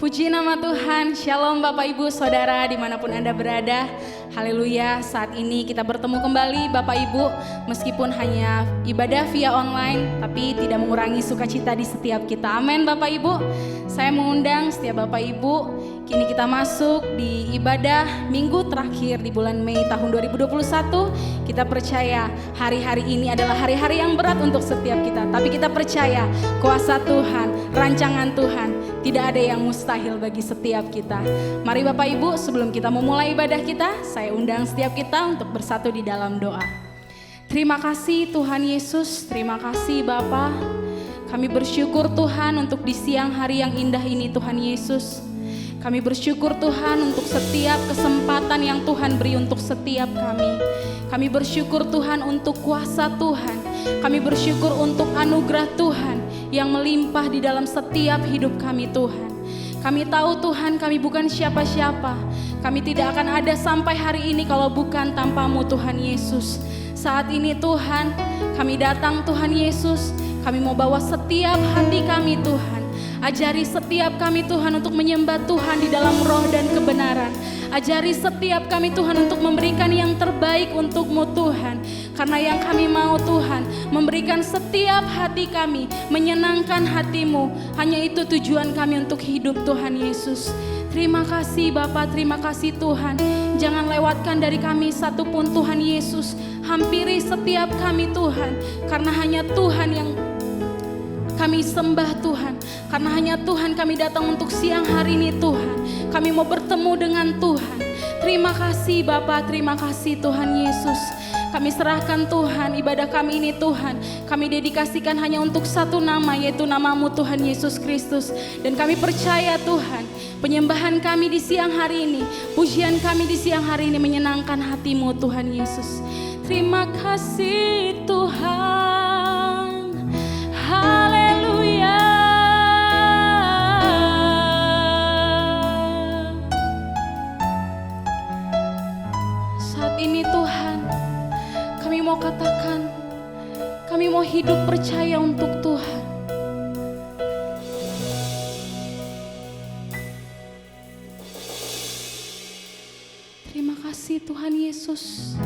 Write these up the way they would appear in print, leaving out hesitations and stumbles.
Puji nama Tuhan, Shalom Bapak Ibu Saudara dimanapun Anda berada. Haleluya, saat ini kita bertemu kembali Bapak Ibu. Meskipun hanya ibadah via online, tapi tidak mengurangi sukacita di setiap kita. Amin Bapak Ibu. Saya mengundang setiap Bapak Ibu, kini kita masuk di ibadah minggu terakhir di bulan Mei tahun 2021. Kita percaya hari-hari ini adalah hari-hari yang berat untuk setiap kita. Tapi kita percaya kuasa Tuhan, rancangan Tuhan, tidak ada yang mustahil bagi setiap kita. Mari Bapak Ibu, sebelum kita memulai ibadah kita, saya undang setiap kita untuk bersatu di dalam doa. Terima kasih Tuhan Yesus, terima kasih Bapa. Kami bersyukur Tuhan untuk di siang hari yang indah ini Tuhan Yesus. Kami bersyukur Tuhan untuk setiap kesempatan yang Tuhan beri untuk setiap kami. Kami bersyukur Tuhan untuk kuasa Tuhan. Kami bersyukur untuk anugerah Tuhan yang melimpah di dalam setiap hidup kami Tuhan. Kami tahu Tuhan kami bukan siapa-siapa. Kami tidak akan ada sampai hari ini kalau bukan tanpa-Mu Tuhan Yesus. Saat ini Tuhan, kami datang Tuhan Yesus. Kami mau bawa setiap hati kami Tuhan. Ajari setiap kami Tuhan untuk menyembah Tuhan di dalam roh dan kebenaran. Ajari setiap kami Tuhan untuk memberikan yang terbaik untuk-Mu Tuhan. Karena yang kami mau Tuhan, memberikan setiap hati kami, menyenangkan hati-Mu. Hanya itu tujuan kami untuk hidup Tuhan Yesus. Terima kasih Bapa, terima kasih Tuhan. Jangan lewatkan dari kami satupun Tuhan Yesus. Hampiri setiap kami Tuhan. Karena hanya Tuhan yang kami sembah Tuhan. Karena hanya Tuhan kami datang untuk siang hari ini Tuhan. Kami mau bertemu dengan Tuhan. Terima kasih Bapa, terima kasih Tuhan Yesus. Kami serahkan Tuhan ibadah kami ini Tuhan. Kami dedikasikan hanya untuk satu nama, yaitu nama-Mu Tuhan Yesus Kristus. Dan kami percaya Tuhan, penyembahan kami di siang hari ini, pujian kami di siang hari ini menyenangkan hati-Mu Tuhan Yesus. Terima kasih Tuhan. Haleluya. Saat ini Tuhan, kami mau katakan, kami mau hidup percaya untuk Tuhan. Terima kasih Tuhan Yesus.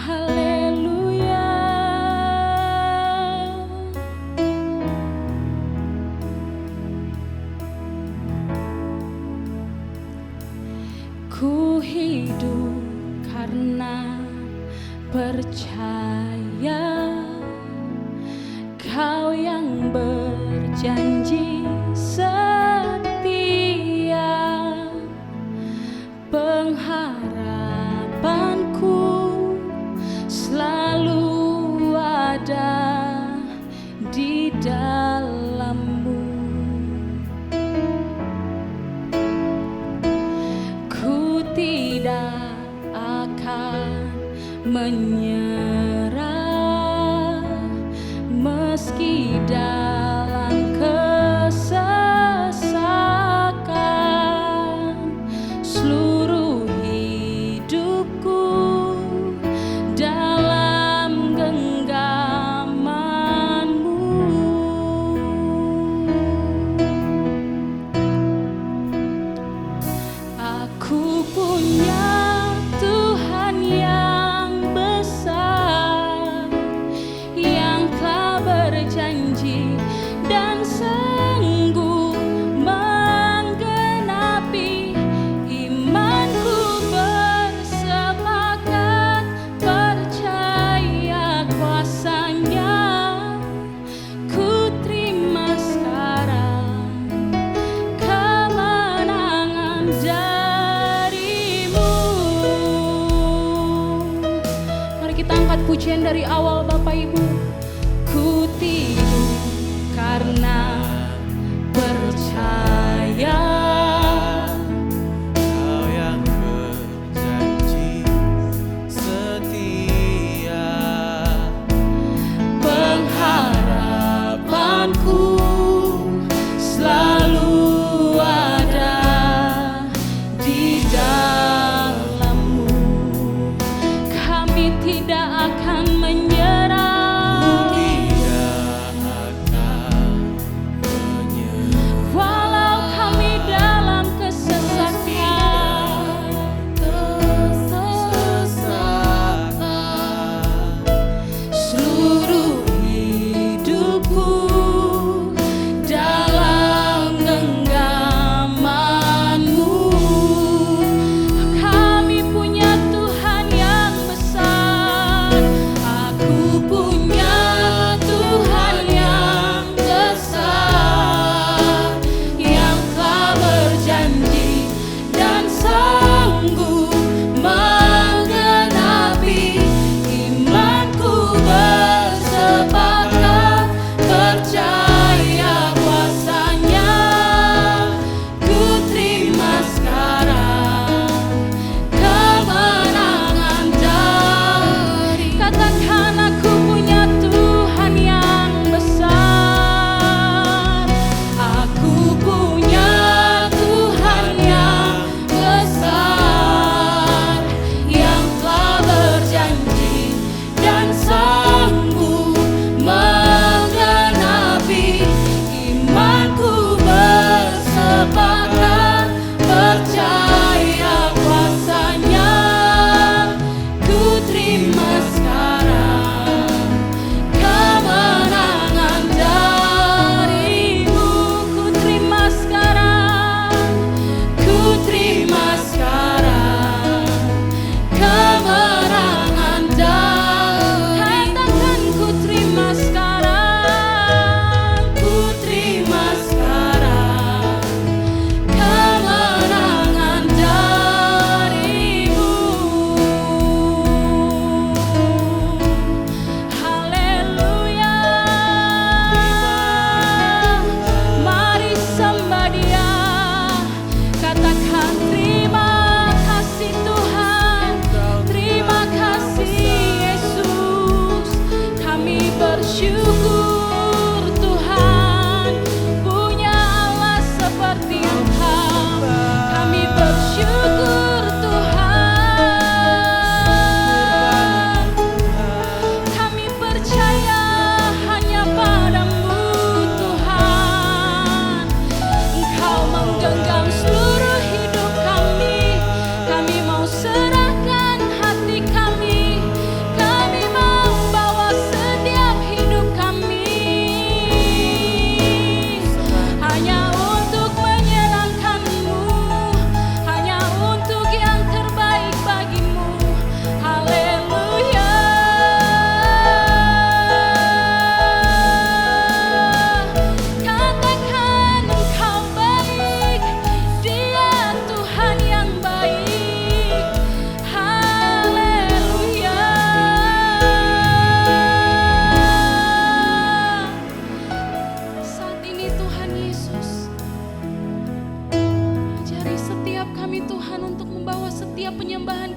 Haleluya. Ku hidup karena percaya Kau yang berjanji setia. Pengharapanku selalu ada di dalam-Mu. Ku tidak akan menyerah meski dalam kesesakan. Seluruh hidupku dalam genggaman-Mu. Aku punya Tuhan yang besar, yang telah berjanji dan sanggup menggenapi. Imanku bersepakat percaya kuasa-Nya. Ku terima sekarang kemenangan dari-Mu. Mari kita angkat pujian dari awal Bapak Ibu. Ku tidur karena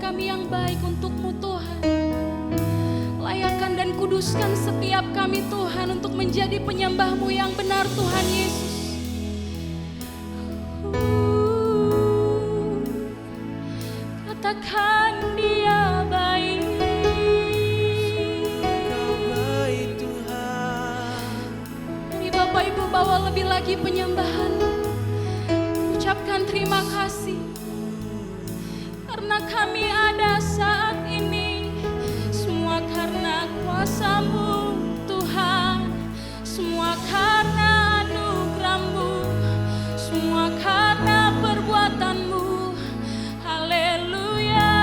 kami yang baik untuk-Mu Tuhan. Layakkan dan kuduskan setiap kami Tuhan untuk menjadi penyembah-Mu yang benar Tuhan Yesus. Katakan Dia baik. Kau baik Tuhan. Kami Bapak Ibu bawa lebih lagi penyembahan. Ucapkan terima kasih karena kami ada saat ini. Semua karena kuasa-Mu Tuhan, semua karena anugerah-Mu, semua karena perbuatan-Mu. Haleluya.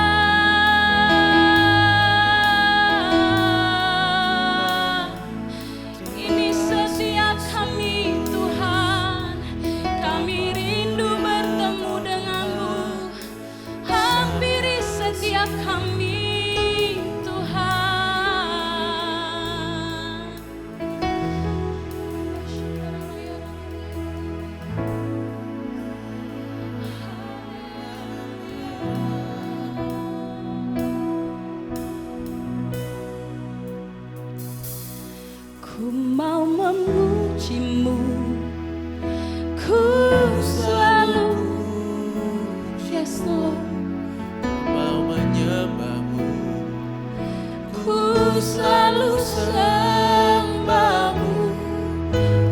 Ini setiap kami Tuhan, kami rindu bertemu denganmu. Hampiri setiap kami Tuhan. Ku mau memuji-Mu, ku selalu, yes Lord, Mau menyembah-Mu, ku selalu sembah-Mu.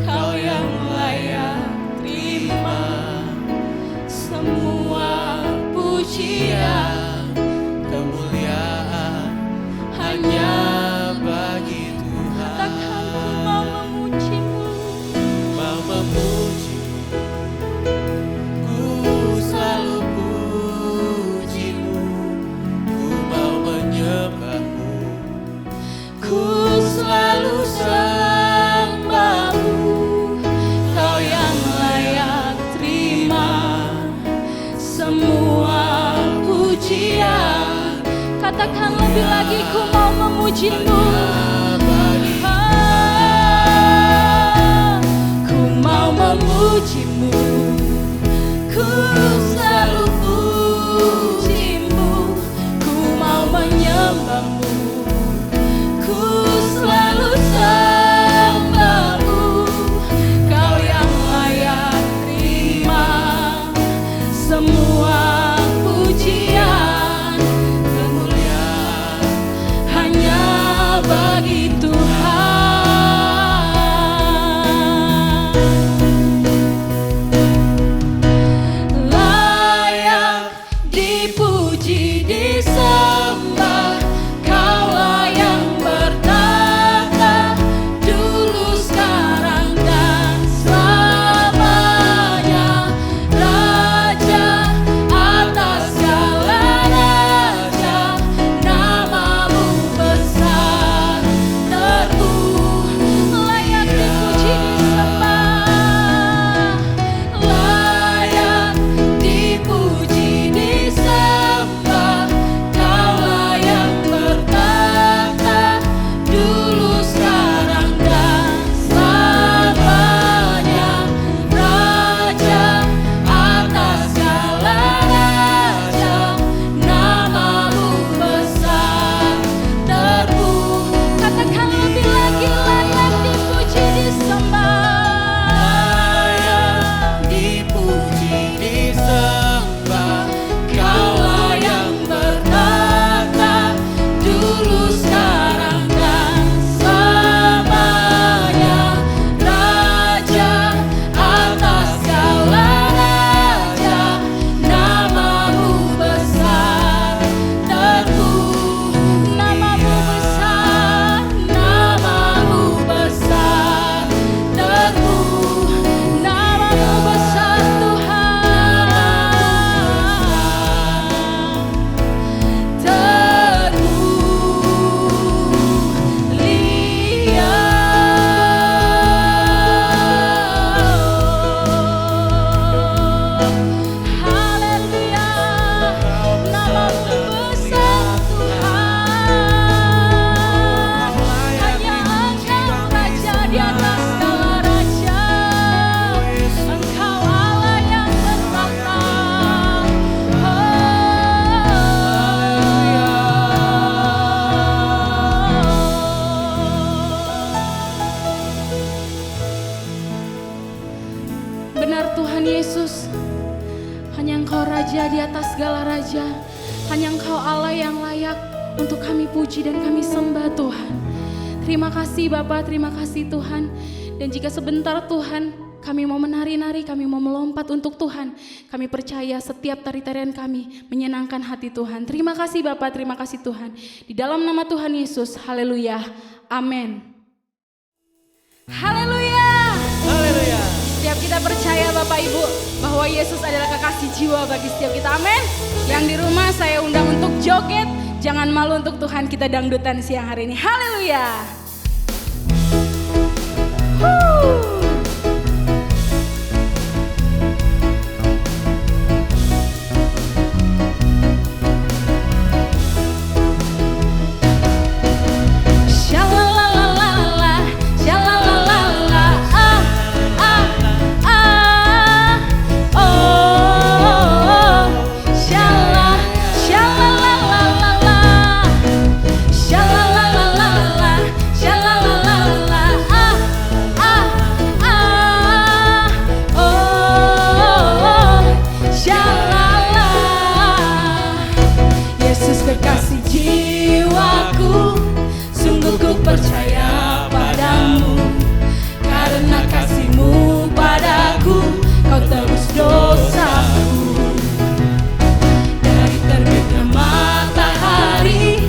Kau yang layak terima semua pujian, kemuliaan hanya bagi Tuhan. katakan ku mau memuji-Mu. Mau memuji-Mu, ku selalu puji-Mu. Ku mau menyembah-Mu, Ku selalu sembah-Mu. Kau yang layak terima semua pujian. Katakan lebih lagi, ku mau memuji-Mu. Ku mau memuji-Mu, ku selalu puji-Mu. Ku mau menyembah-Mu, ku selalu sembah-Mu. Kau yang layak terima semua pujian, kemuliaan hanya bagi Tuhan. benar Tuhan Yesus. Hanya Engkau Raja di atas segala raja. Hanya Engkau Allah yang layak untuk kami puji dan kami sembah Tuhan. Terima kasih Bapa, terima kasih Tuhan. Dan jika sebentar Tuhan kami mau menari-nari, kami mau melompat untuk Tuhan, kami percaya setiap tari-tarian kami menyenangkan hati Tuhan. Terima kasih Bapa, terima kasih Tuhan. Di dalam nama Tuhan Yesus, haleluya, amin. Haleluya. Haleluya. Setiap kita percaya Bapak Ibu bahwa Yesus adalah kekasih jiwa bagi setiap kita, amin. Yang di rumah saya undang untuk joget, jangan malu untuk Tuhan, kita dangdutan siang hari ini, haleluya. Percaya padamu, karena kasih-Mu padaku, Kau tebus dosaku. Dari terbitnya matahari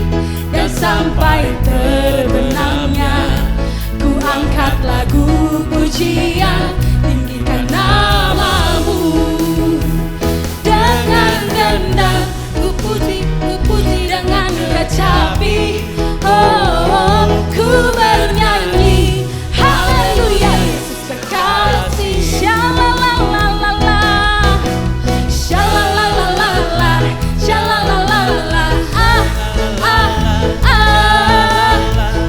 dan sampai terbenamnya, ku angkat lagu pujian, tinggikan nama-Mu. Dengan gendang ku puji dengan kecapi. Oh, ku bernyanyi, haleluya, Yesus kekasih. Shalalalala, shalalalala, shalalalala,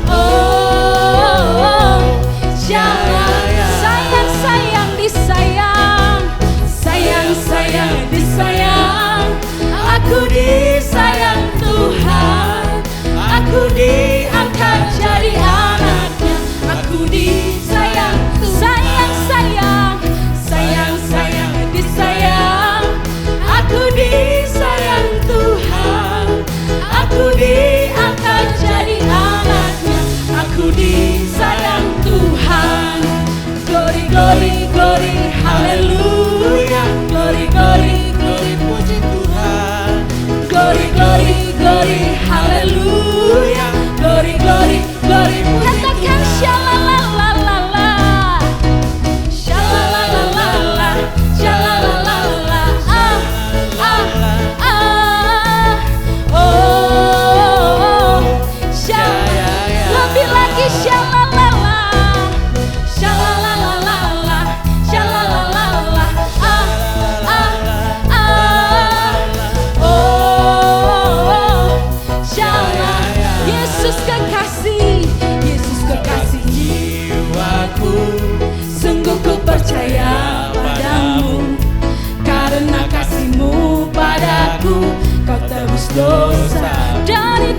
oh, sayang, sayang, disayang, sayang, sayang, disayang, aku disayang Tuhan. Aku diangkat jadi anaknya, aku disayang, sayang, sayang, sayang, sayang, disayang, aku disayang Tuhan. Aku diangkat jadi anaknya, aku disayang Tuhan. Glory, glory, glory, haleluya. Glory, glory, glory, puji Tuhan. Glory, glory, glory, haleluya. Glory, glory, glory, katakan shalalalala, shalalalala, shalalalala, oh, lebih lagi shalalala, shalalalala, shalalalala, oh, Yesus kekasih, Yesus kekasih jiwaku, sungguh ku percaya padamu, karena kasih-Mu padaku, Kau tebus dosa. Dari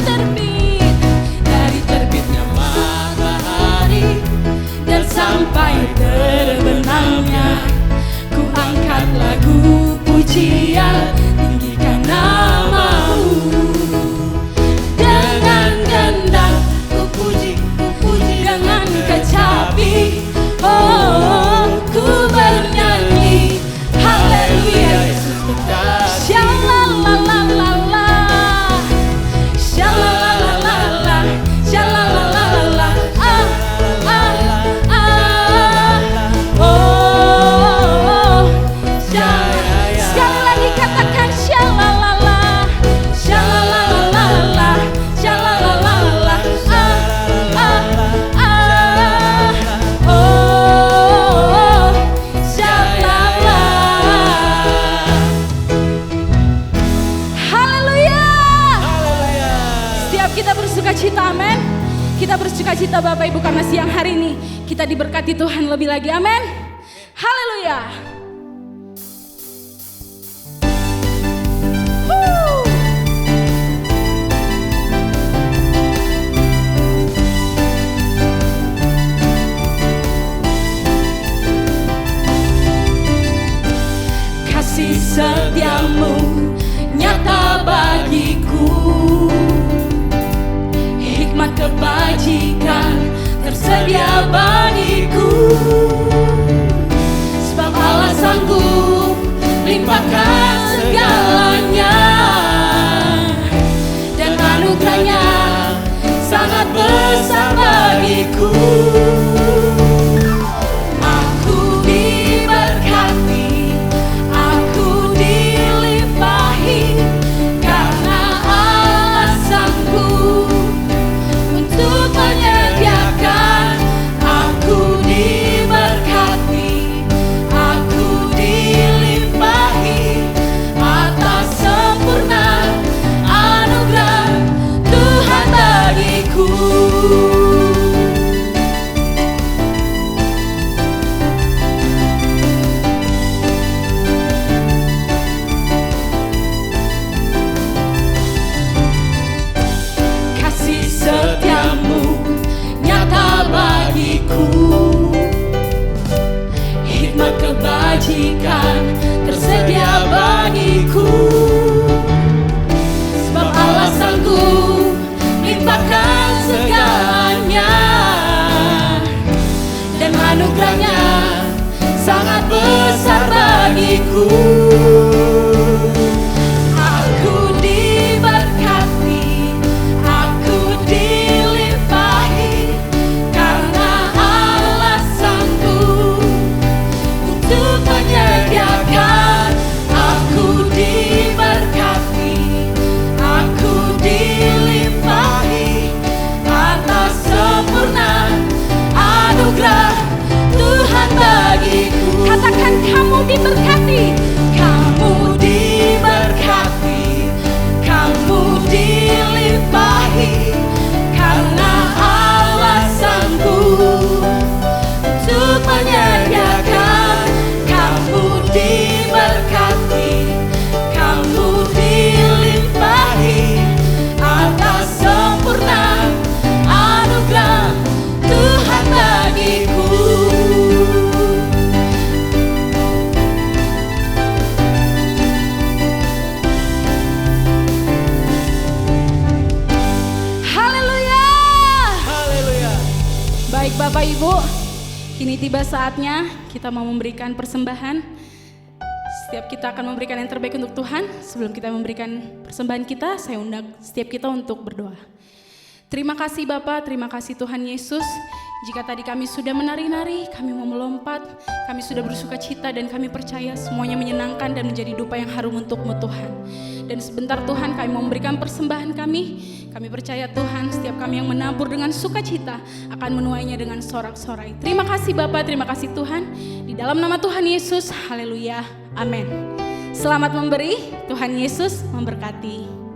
terbitnya matahari dan sampai terbenamnya, ku angkat lagu pujian, tinggikan nama-Mu. Dengan gendang ku puji dengan kecapi. Oh, ku bernyanyi, haleluya, Yesus kekasih. Shalalalala, shalalalala, shalalalala, oh, sekali lagi katakan shalalala, shalalala, shalalala, oh, shalala. Haleluya. Setiap kita bersuka cita, amin. Kita bersuka cita Bapak Ibu karena siang hari ini kita diberkati Tuhan lebih lagi, amin. Haleluya. setiamu nyata bagiku. Hikmat kebajikan tersedia bagiku. Sebab Allah sanggup limpahkan segalanya, dan anugerahnya sangat besar bagiku. Aku diberkati, aku dilimpahi, karena Allah sanggup untuk menyediakan. Aku diberkati, aku dilimpahi atas sempurna anugerah Tuhan bagiku. Kasih setiamu nyata bagiku. Hikmat kebajikan tersedia bagiku. Sebab Allah sanggup limpahkan segalanya, dan anugerahnya sangat besar bagiku. Aku diberkati, aku dilimpahi, karena Allah sanggup untuk menyediakan. Aku diberkati, aku dilimpahi atas sempurna anugerah Tuhan bagiku. Katakan, kamu diberkati, kamu diberkati, kamu dilimpahi, karena Allah sanggup untuk menyediakan. Kamu diberkati, kamu dilimpahi atas sempurna anugerah Tuhan bagiku. Haleluya. Haleluya. Baik Bapak Ibu, kini tiba saatnya kita mau memberikan persembahan. Setiap kita akan memberikan yang terbaik untuk Tuhan. Sebelum kita memberikan persembahan kita, saya undang setiap kita untuk berdoa. Terima kasih Bapa, terima kasih Tuhan Yesus. Jika tadi kami sudah menari-nari, kami mau melompat, kami sudah bersuka cita, dan kami percaya semuanya menyenangkan dan menjadi dupa yang harum untuk-Mu Tuhan. Dan sebentar Tuhan, kami mau memberikan persembahan kami. Kami percaya Tuhan, setiap kami yang menabur dengan sukacita akan menuainya dengan sorak-sorai. Terima kasih Bapa, terima kasih Tuhan. Di dalam nama Tuhan Yesus, haleluya, amin. Selamat memberi, Tuhan Yesus memberkati.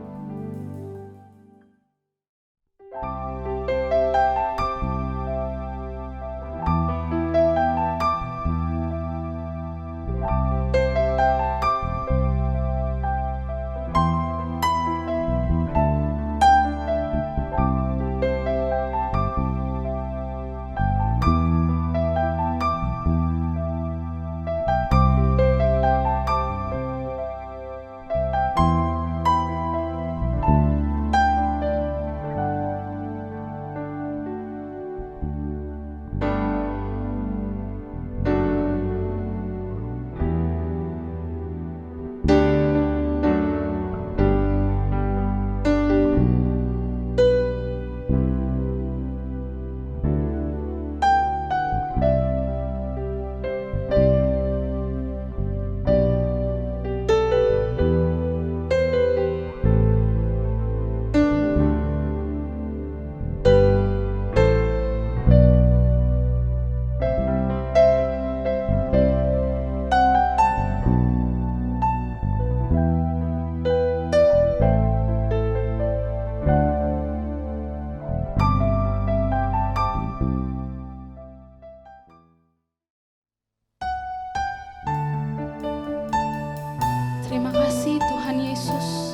Terima kasih Tuhan Yesus.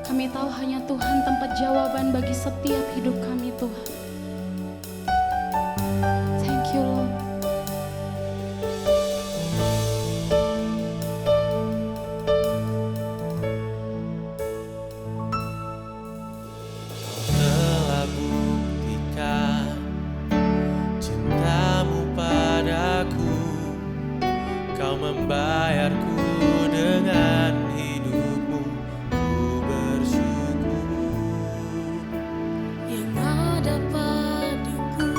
Kami tahu hanya Tuhan tempat jawaban bagi setiap hidup kami Tuhan. Thank you Lord. Kau membayarku dengan hidupmu, ku bersyukur. Yang ada padaku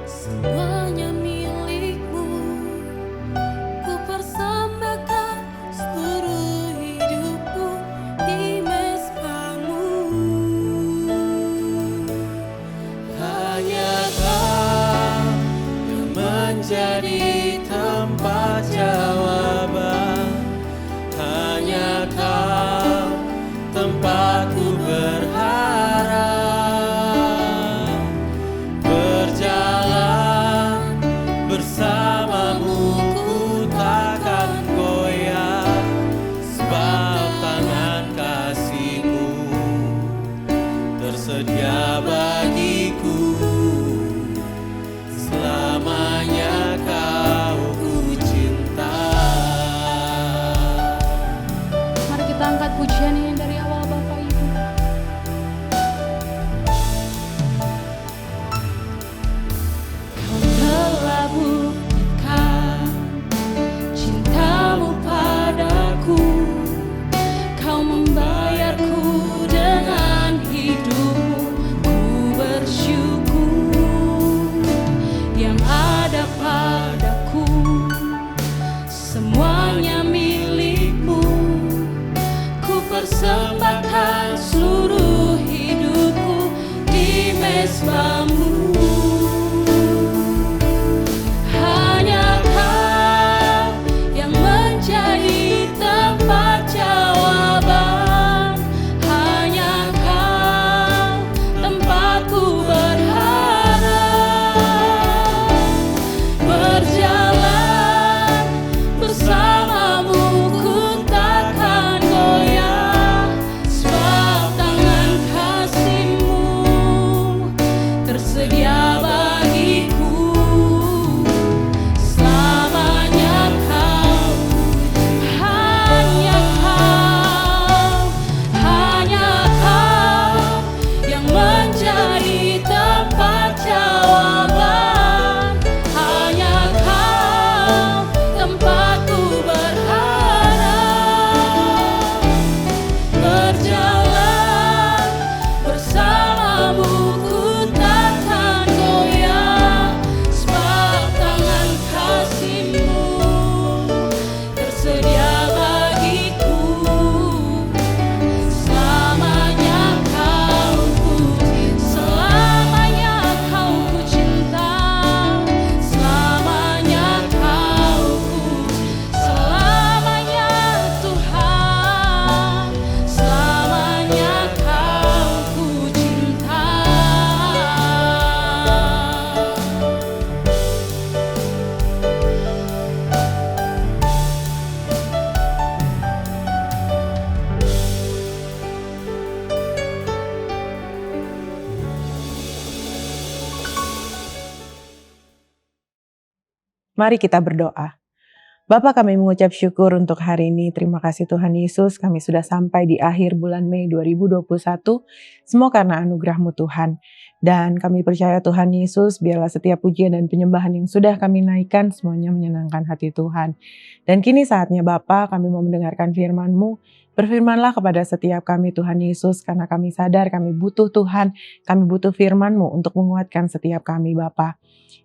semuanya milikmu, ku persembahkan seluruh hidupku di mezbamu. Hanya Kau yang menjadi tempat jawaban, hanya Kau tempatku berharap. Berjalan bersamamu ku takkan goyah, sebab tangan kasih-Mu tersedia bagiku. Selamanya Kau ku cinta. Mari kita angkat pujian ini dari awal Bapak Ibu. Kau telah buktikan cintamu padaku, Kau membayarku dengan hidupmu, ku bersyukur. Yang ada padaku semuanya milikmu, ku persembahkan seluruh hidupku di mezbamu. Hanya Kau yang menjadi tempat jawaban, hanya Kau tempatku berharap. Berjalan bersamamu ku takkan goyah, sebab tangan kasih-Mu tersedia bagiku. Selamanya Kau, hanya Kau yang menjadi tempat jawaban, hanya Kau tempatku berharap. Berjalan bersamamu ku takkan goyah, sebab tangan kasih-Mu tersedia bagiku. Selamanya Kau ku cinta, selamanya Kau selamanya Tuhan, selamanya Kau ku cinta. Mari kita berdoa. Bapa, kami mengucap syukur untuk hari ini. Terima kasih Tuhan Yesus, kami sudah sampai di akhir bulan Mei 2021. Semua karena anugerah-Mu Tuhan. Dan kami percaya Tuhan Yesus, biarlah setiap pujian dan penyembahan yang sudah kami naikkan semuanya menyenangkan hati Tuhan. Dan kini saatnya Bapa, kami mau mendengarkan firman-Mu. Berfirmanlah kepada setiap kami Tuhan Yesus, karena kami sadar kami butuh Tuhan, kami butuh firman-Mu untuk menguatkan setiap kami Bapa.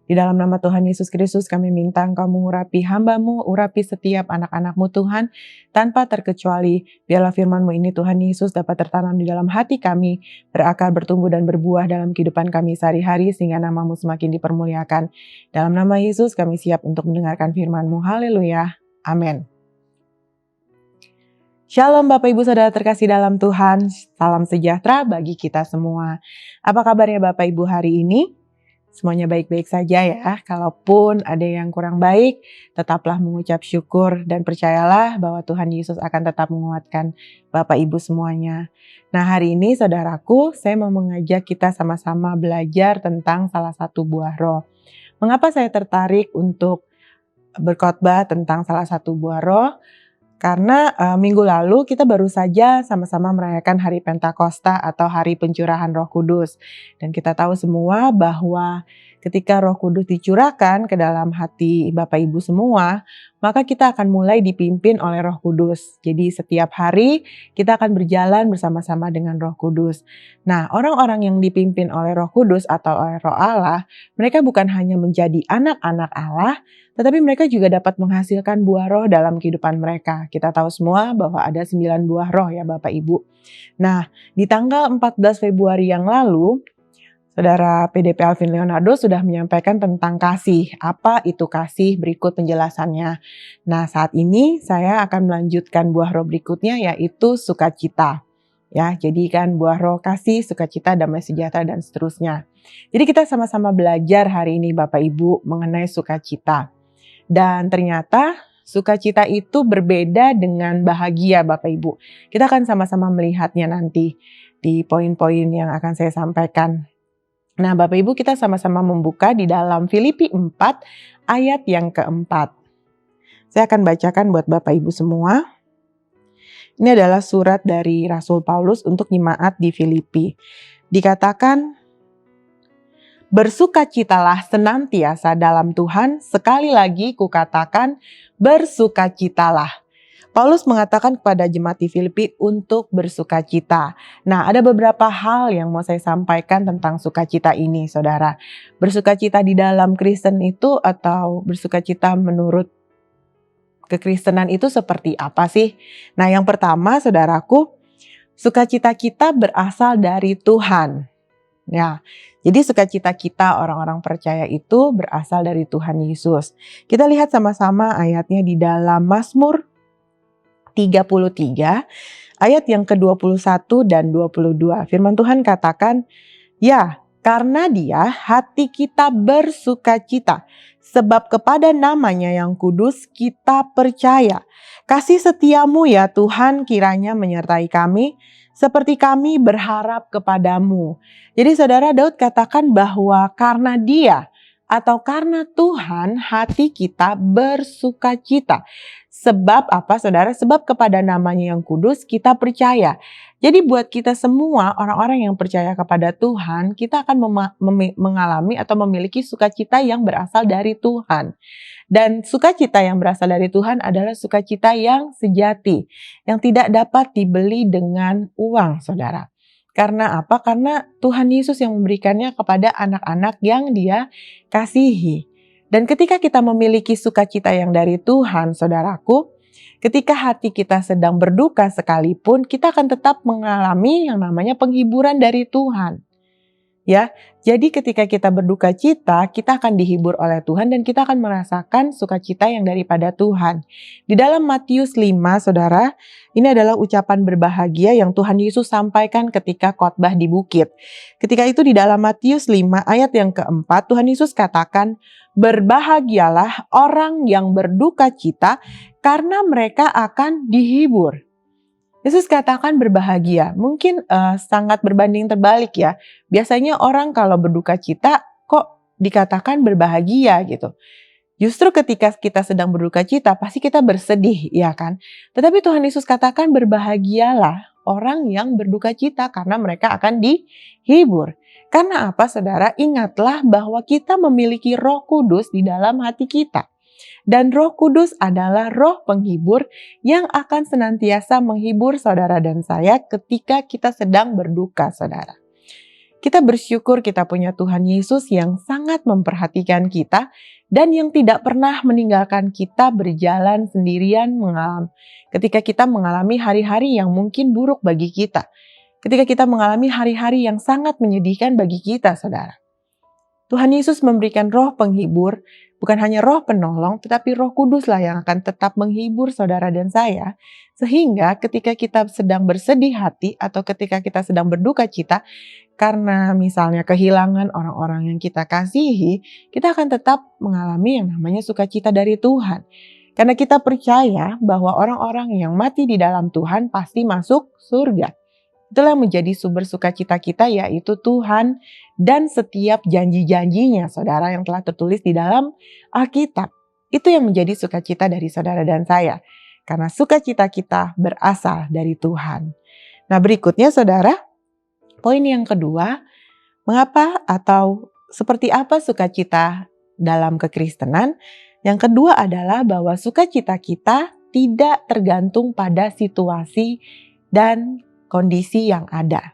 Di dalam nama Tuhan Yesus Kristus kami minta Engkau mengurapi hamba-Mu, urapi setiap anak-anak-Mu Tuhan, tanpa terkecuali. Biarlah firman-Mu ini Tuhan Yesus dapat tertanam di dalam hati kami, berakar, bertumbuh dan berbuah dalam kehidupan kami sehari-hari, sehingga nama-Mu semakin dipermuliakan. Dalam nama Yesus kami siap untuk mendengarkan firman-Mu. Haleluya. Amin. Shalom Bapak Ibu Saudara terkasih dalam Tuhan, salam sejahtera bagi kita semua. Apa kabarnya Bapak Ibu hari ini? Semuanya baik-baik saja ya. Kalaupun ada yang kurang baik, tetaplah mengucap syukur dan percayalah bahwa Tuhan Yesus akan tetap menguatkan Bapak Ibu semuanya. Nah, hari ini saudaraku, saya mau mengajak kita sama-sama belajar tentang salah satu buah roh. Mengapa saya tertarik untuk berkhotbah tentang salah satu buah roh? Karena minggu lalu kita baru saja sama-sama merayakan hari Pentakosta atau hari pencurahan Roh Kudus. Dan kita tahu semua bahwa ketika Roh Kudus dicurahkan ke dalam hati Bapak Ibu semua, maka kita akan mulai dipimpin oleh Roh Kudus. Jadi setiap hari kita akan berjalan bersama-sama dengan Roh Kudus. Nah, orang-orang yang dipimpin oleh Roh Kudus atau oleh Roh Allah, mereka bukan hanya menjadi anak-anak Allah, tetapi mereka juga dapat menghasilkan buah roh dalam kehidupan mereka. Kita tahu semua bahwa ada 9 buah roh ya Bapak Ibu. Nah, di tanggal 14 Februari yang lalu, Saudara PDP Alvin Leonardo sudah menyampaikan tentang kasih. Apa itu kasih? Berikut penjelasannya. Nah, saat ini saya akan melanjutkan buah roh berikutnya, yaitu sukacita. Ya, jadi kan buah roh kasih, sukacita, damai sejahtera, dan seterusnya. Jadi kita sama-sama belajar hari ini Bapak Ibu mengenai sukacita. Dan ternyata sukacita itu berbeda dengan bahagia Bapak Ibu. Kita akan sama-sama melihatnya nanti di poin-poin yang akan saya sampaikan. Nah, Bapak Ibu, kita sama-sama membuka di dalam Filipi 4 ayat yang keempat. Saya akan bacakan buat Bapak Ibu semua. Ini adalah surat dari Rasul Paulus untuk jemaat di Filipi. Dikatakan, bersukacitalah senantiasa dalam Tuhan, sekali lagi kukatakan bersukacitalah. Paulus mengatakan kepada jemaat di Filipi untuk bersukacita. Nah, ada beberapa hal yang mau saya sampaikan tentang sukacita ini, saudara. Bersukacita di dalam Kristen itu atau bersukacita menurut kekristenan itu seperti apa sih? Nah, yang pertama, saudaraku, sukacita kita berasal dari Tuhan. Ya, jadi sukacita kita orang-orang percaya itu berasal dari Tuhan Yesus. Kita lihat sama-sama ayatnya di dalam Mazmur 33 ayat yang ke-21 dan 22. Firman Tuhan katakan, ya, karena Dia hati kita bersukacita, sebab kepada namanya yang kudus kita percaya. Kasih setiamu ya Tuhan kiranya menyertai kami, seperti kami berharap kepadamu. Jadi saudara, Daud katakan bahwa karena Dia atau karena Tuhan hati kita bersukacita. Sebab apa saudara? Sebab kepada namanya yang kudus kita percaya. Jadi buat kita semua orang-orang yang percaya kepada Tuhan, kita akan mengalami atau memiliki sukacita yang berasal dari Tuhan. Dan sukacita yang berasal dari Tuhan adalah sukacita yang sejati, yang tidak dapat dibeli dengan uang, saudara. Karena apa? Karena Tuhan Yesus yang memberikannya kepada anak-anak yang Dia kasihi. Dan ketika kita memiliki sukacita yang dari Tuhan, saudaraku, ketika hati kita sedang berduka sekalipun, kita akan tetap mengalami yang namanya penghiburan dari Tuhan. Ya, jadi ketika kita berduka cita, kita akan dihibur oleh Tuhan dan kita akan merasakan sukacita yang daripada Tuhan. Di dalam Matius 5, saudara, ini adalah ucapan berbahagia yang Tuhan Yesus sampaikan ketika khotbah di bukit. Ketika itu di dalam Matius 5 ayat yang keempat, Tuhan Yesus katakan, berbahagialah orang yang berduka cita karena mereka akan dihibur. Yesus katakan berbahagia, mungkin sangat berbanding terbalik ya. Biasanya orang kalau berduka cita kok dikatakan berbahagia gitu. Justru ketika kita sedang berduka cita pasti kita bersedih, ya kan? Tetapi Tuhan Yesus katakan berbahagialah orang yang berduka cita karena mereka akan dihibur. Karena apa saudara? Ingatlah bahwa kita memiliki Roh Kudus di dalam hati kita. Dan Roh Kudus adalah roh penghibur yang akan senantiasa menghibur saudara dan saya ketika kita sedang berduka, saudara. Kita bersyukur kita punya Tuhan Yesus yang sangat memperhatikan kita dan yang tidak pernah meninggalkan kita berjalan sendirian ketika kita mengalami hari-hari yang mungkin buruk bagi kita. Ketika kita mengalami hari-hari yang sangat menyedihkan bagi kita, saudara. Tuhan Yesus memberikan roh penghibur, bukan hanya roh penolong, tetapi Roh Kuduslah yang akan tetap menghibur saudara dan saya, sehingga ketika kita sedang bersedih hati atau ketika kita sedang berduka cita, karena misalnya kehilangan orang-orang yang kita kasihi, kita akan tetap mengalami yang namanya sukacita dari Tuhan. Karena kita percaya bahwa orang-orang yang mati di dalam Tuhan pasti masuk surga. Itulah menjadi sumber sukacita kita, yaitu Tuhan dan setiap janji-janjinya, saudara, yang telah tertulis di dalam Alkitab. Itu yang menjadi sukacita dari saudara dan saya. Karena sukacita kita berasal dari Tuhan. Nah berikutnya saudara, poin yang kedua, mengapa atau seperti apa sukacita dalam kekristenan? Yang kedua adalah bahwa sukacita kita tidak tergantung pada situasi dan kondisi yang ada.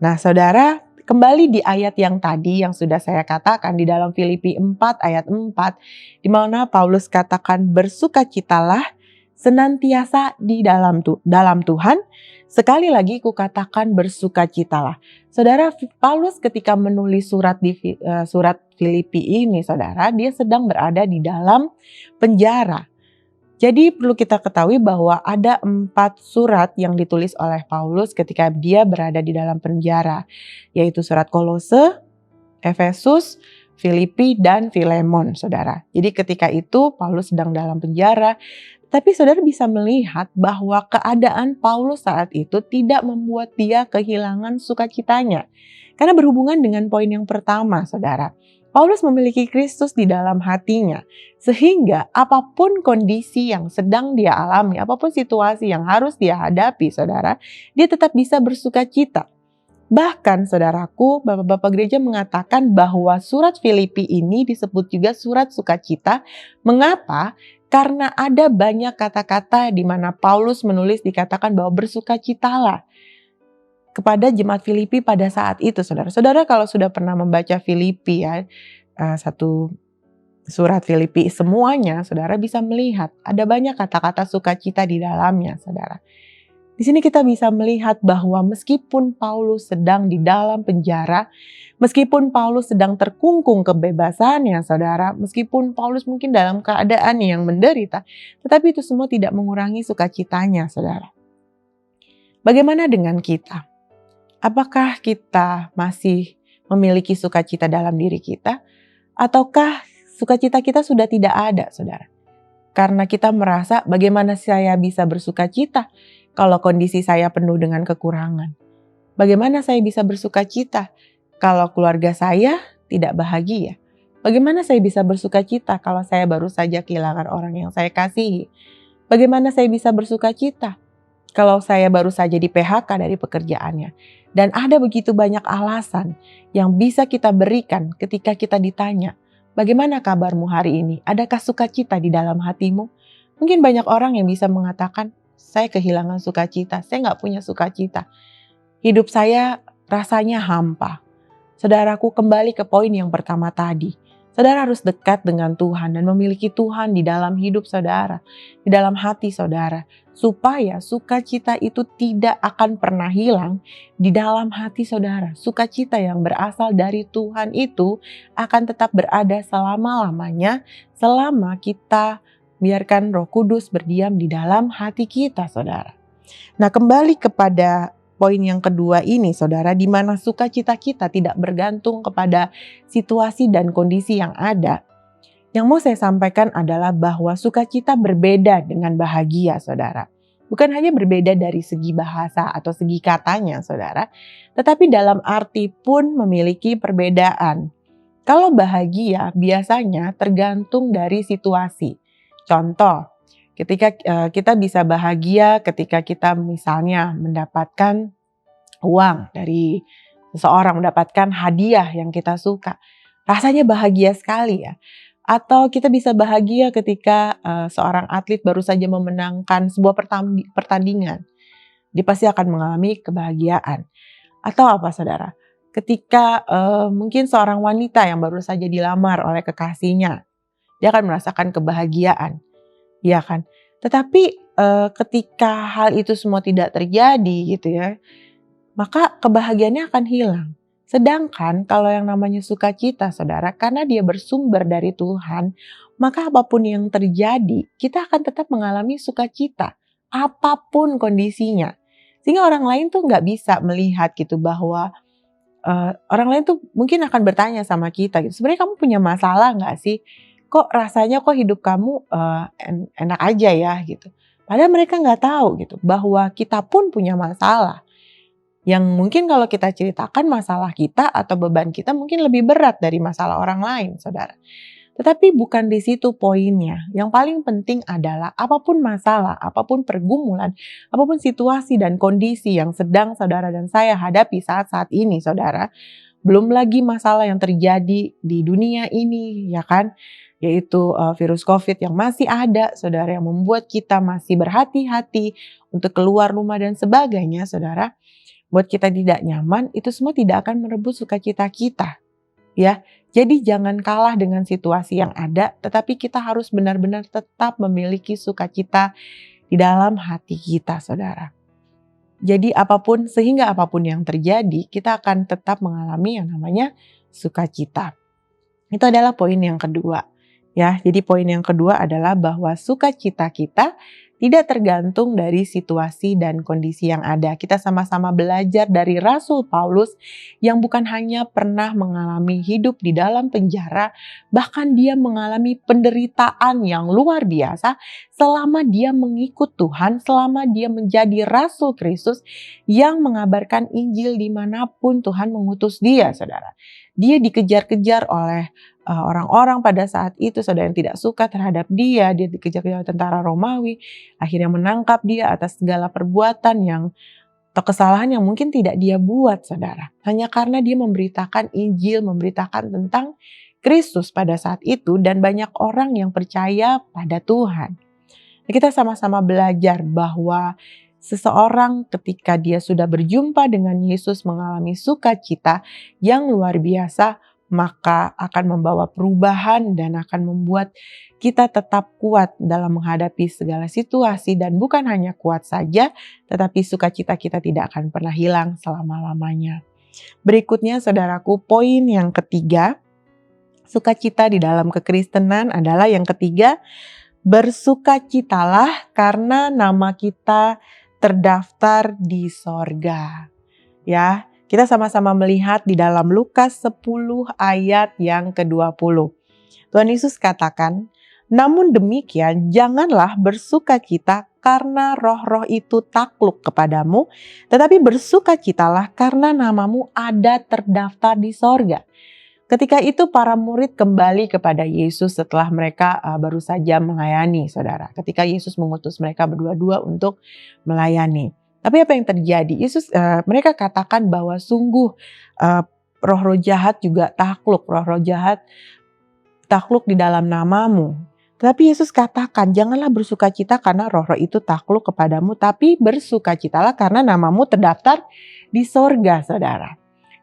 Nah, saudara, kembali di ayat yang tadi yang sudah saya katakan di dalam Filipi 4 ayat 4, di mana Paulus katakan bersukacitalah senantiasa di dalam Tuhan. Sekali lagi kukatakan bersukacitalah. Saudara, Paulus ketika menulis surat Filipi ini, saudara, dia sedang berada di dalam penjara. Jadi perlu kita ketahui bahwa ada 4 surat yang ditulis oleh Paulus ketika dia berada di dalam penjara, yaitu surat Kolose, Efesus, Filipi, dan Filemon, saudara. Jadi ketika itu Paulus sedang dalam penjara, tapi saudara bisa melihat bahwa keadaan Paulus saat itu tidak membuat dia kehilangan sukacitanya. Karena berhubungan dengan poin yang pertama, saudara. Paulus memiliki Kristus di dalam hatinya. Sehingga apapun kondisi yang sedang dia alami, apapun situasi yang harus dia hadapi, saudara, dia tetap bisa bersukacita. Bahkan saudaraku, Bapak-Bapak gereja mengatakan bahwa surat Filipi ini disebut juga surat sukacita. Mengapa? Karena ada banyak kata-kata di mana Paulus menulis dikatakan bahwa bersukacitalah kepada jemaat Filipi pada saat itu, saudara. Saudara kalau sudah pernah membaca Filipi ya, satu surat Filipi semuanya, saudara bisa melihat ada banyak kata-kata sukacita di dalamnya, saudara. Di sini kita bisa melihat bahwa meskipun Paulus sedang di dalam penjara, meskipun Paulus sedang terkungkung kebebasannya, saudara, meskipun Paulus mungkin dalam keadaan yang menderita, tetapi itu semua tidak mengurangi sukacitanya, saudara. Bagaimana dengan kita? Apakah kita masih memiliki sukacita dalam diri kita? Ataukah sukacita kita sudah tidak ada, saudara? Karena kita merasa bagaimana saya bisa bersukacita kalau kondisi saya penuh dengan kekurangan? Bagaimana saya bisa bersukacita kalau keluarga saya tidak bahagia? Bagaimana saya bisa bersukacita kalau saya baru saja kehilangan orang yang saya kasihi? Bagaimana saya bisa bersukacita kalau saya baru saja di PHK dari pekerjaannya? Dan ada begitu banyak alasan yang bisa kita berikan ketika kita ditanya, bagaimana kabarmu hari ini? Adakah sukacita di dalam hatimu? Mungkin banyak orang yang bisa mengatakan, saya kehilangan sukacita, saya nggak punya sukacita. Hidup saya rasanya hampa. Saudaraku, kembali ke poin yang pertama tadi. Saudara harus dekat dengan Tuhan dan memiliki Tuhan di dalam hidup saudara, di dalam hati saudara, supaya sukacita itu tidak akan pernah hilang di dalam hati saudara. Sukacita yang berasal dari Tuhan itu akan tetap berada selama-lamanya, selama kita biarkan Roh Kudus berdiam di dalam hati kita, saudara. Nah, kembali kepada poin yang kedua ini, saudara, di mana sukacita kita tidak bergantung kepada situasi dan kondisi yang ada. Yang mau saya sampaikan adalah bahwa sukacita berbeda dengan bahagia, saudara. Bukan hanya berbeda dari segi bahasa atau segi katanya, saudara, tetapi dalam arti pun memiliki perbedaan. Kalau bahagia biasanya tergantung dari situasi. Contoh, ketika kita bisa bahagia ketika kita misalnya mendapatkan uang dari seseorang, mendapatkan hadiah yang kita suka. Rasanya bahagia sekali ya. Atau kita bisa bahagia ketika seorang atlet baru saja memenangkan sebuah pertandingan. Dia pasti akan mengalami kebahagiaan. Atau apa, saudara? Ketika mungkin seorang wanita yang baru saja dilamar oleh kekasihnya, dia akan merasakan kebahagiaan. Ya kan? Tetapi ketika hal itu semua tidak terjadi gitu ya, maka kebahagiaannya akan hilang. Sedangkan kalau yang namanya sukacita, saudara, karena dia bersumber dari Tuhan, maka apapun yang terjadi, kita akan tetap mengalami sukacita, apapun kondisinya. Sehingga orang lain tuh nggak bisa melihat gitu bahwa orang lain tuh mungkin akan bertanya sama kita gitu, sebenarnya kamu punya masalah nggak sih? Kok rasanya kok hidup kamu enak aja ya gitu. Padahal mereka nggak tahu gitu bahwa kita pun punya masalah. Yang mungkin kalau kita ceritakan masalah kita atau beban kita mungkin lebih berat dari masalah orang lain, saudara. Tetapi bukan di situ poinnya. Yang paling penting adalah apapun masalah, apapun pergumulan, apapun situasi dan kondisi yang sedang saudara dan saya hadapi saat-saat ini, saudara. Belum lagi masalah yang terjadi di dunia ini, ya kan? Yaitu virus COVID yang masih ada, saudara, yang membuat kita masih berhati-hati untuk keluar rumah dan sebagainya, saudara. Buat kita tidak nyaman, itu semua tidak akan merebut sukacita kita, ya. Jadi jangan kalah dengan situasi yang ada, tetapi kita harus benar-benar tetap memiliki sukacita di dalam hati kita, saudara. Jadi sehingga apapun yang terjadi, kita akan tetap mengalami yang namanya sukacita. Itu adalah poin yang kedua. Ya, jadi poin yang kedua adalah bahwa sukacita kita tidak tergantung dari situasi dan kondisi yang ada. Kita sama-sama belajar dari Rasul Paulus yang bukan hanya pernah mengalami hidup di dalam penjara, bahkan dia mengalami penderitaan yang luar biasa selama dia mengikut Tuhan, selama dia menjadi Rasul Kristus yang mengabarkan Injil dimanapun Tuhan mengutus dia, saudara. Dia dikejar-kejar oleh orang-orang pada saat itu, saudara, yang tidak suka terhadap dia. Dia dikejar-kejar oleh tentara Romawi, akhirnya menangkap dia atas segala perbuatan atau kesalahan yang mungkin tidak dia buat, saudara. Hanya karena dia memberitakan Injil, memberitakan tentang Kristus pada saat itu, dan banyak orang yang percaya pada Tuhan. Kita sama-sama belajar bahwa seseorang ketika dia sudah berjumpa dengan Yesus mengalami sukacita yang luar biasa, maka akan membawa perubahan dan akan membuat kita tetap kuat dalam menghadapi segala situasi, dan bukan hanya kuat saja, tetapi sukacita kita tidak akan pernah hilang selama-lamanya. Berikutnya, saudaraku, poin yang ketiga, sukacita di dalam kekristenan adalah yang ketiga, bersukacitalah karena nama kita terdaftar di sorga. Ya, kita sama-sama melihat di dalam Lukas 10 ayat yang ke-20. Tuhan Yesus katakan, namun demikian janganlah bersukacita karena roh-roh itu takluk kepadamu, tetapi bersukacitalah karena namamu ada terdaftar di sorga. Ketika itu para murid kembali kepada Yesus setelah mereka baru saja melayani, saudara. Ketika Yesus mengutus mereka berdua-dua untuk melayani. Tapi apa yang terjadi? Mereka katakan bahwa sungguh roh-roh jahat juga takluk. Roh-roh jahat takluk di dalam namamu. Tapi Yesus katakan, janganlah bersukacita karena roh-roh itu takluk kepadamu, tapi bersukacitalah karena namamu terdaftar di sorga, saudara.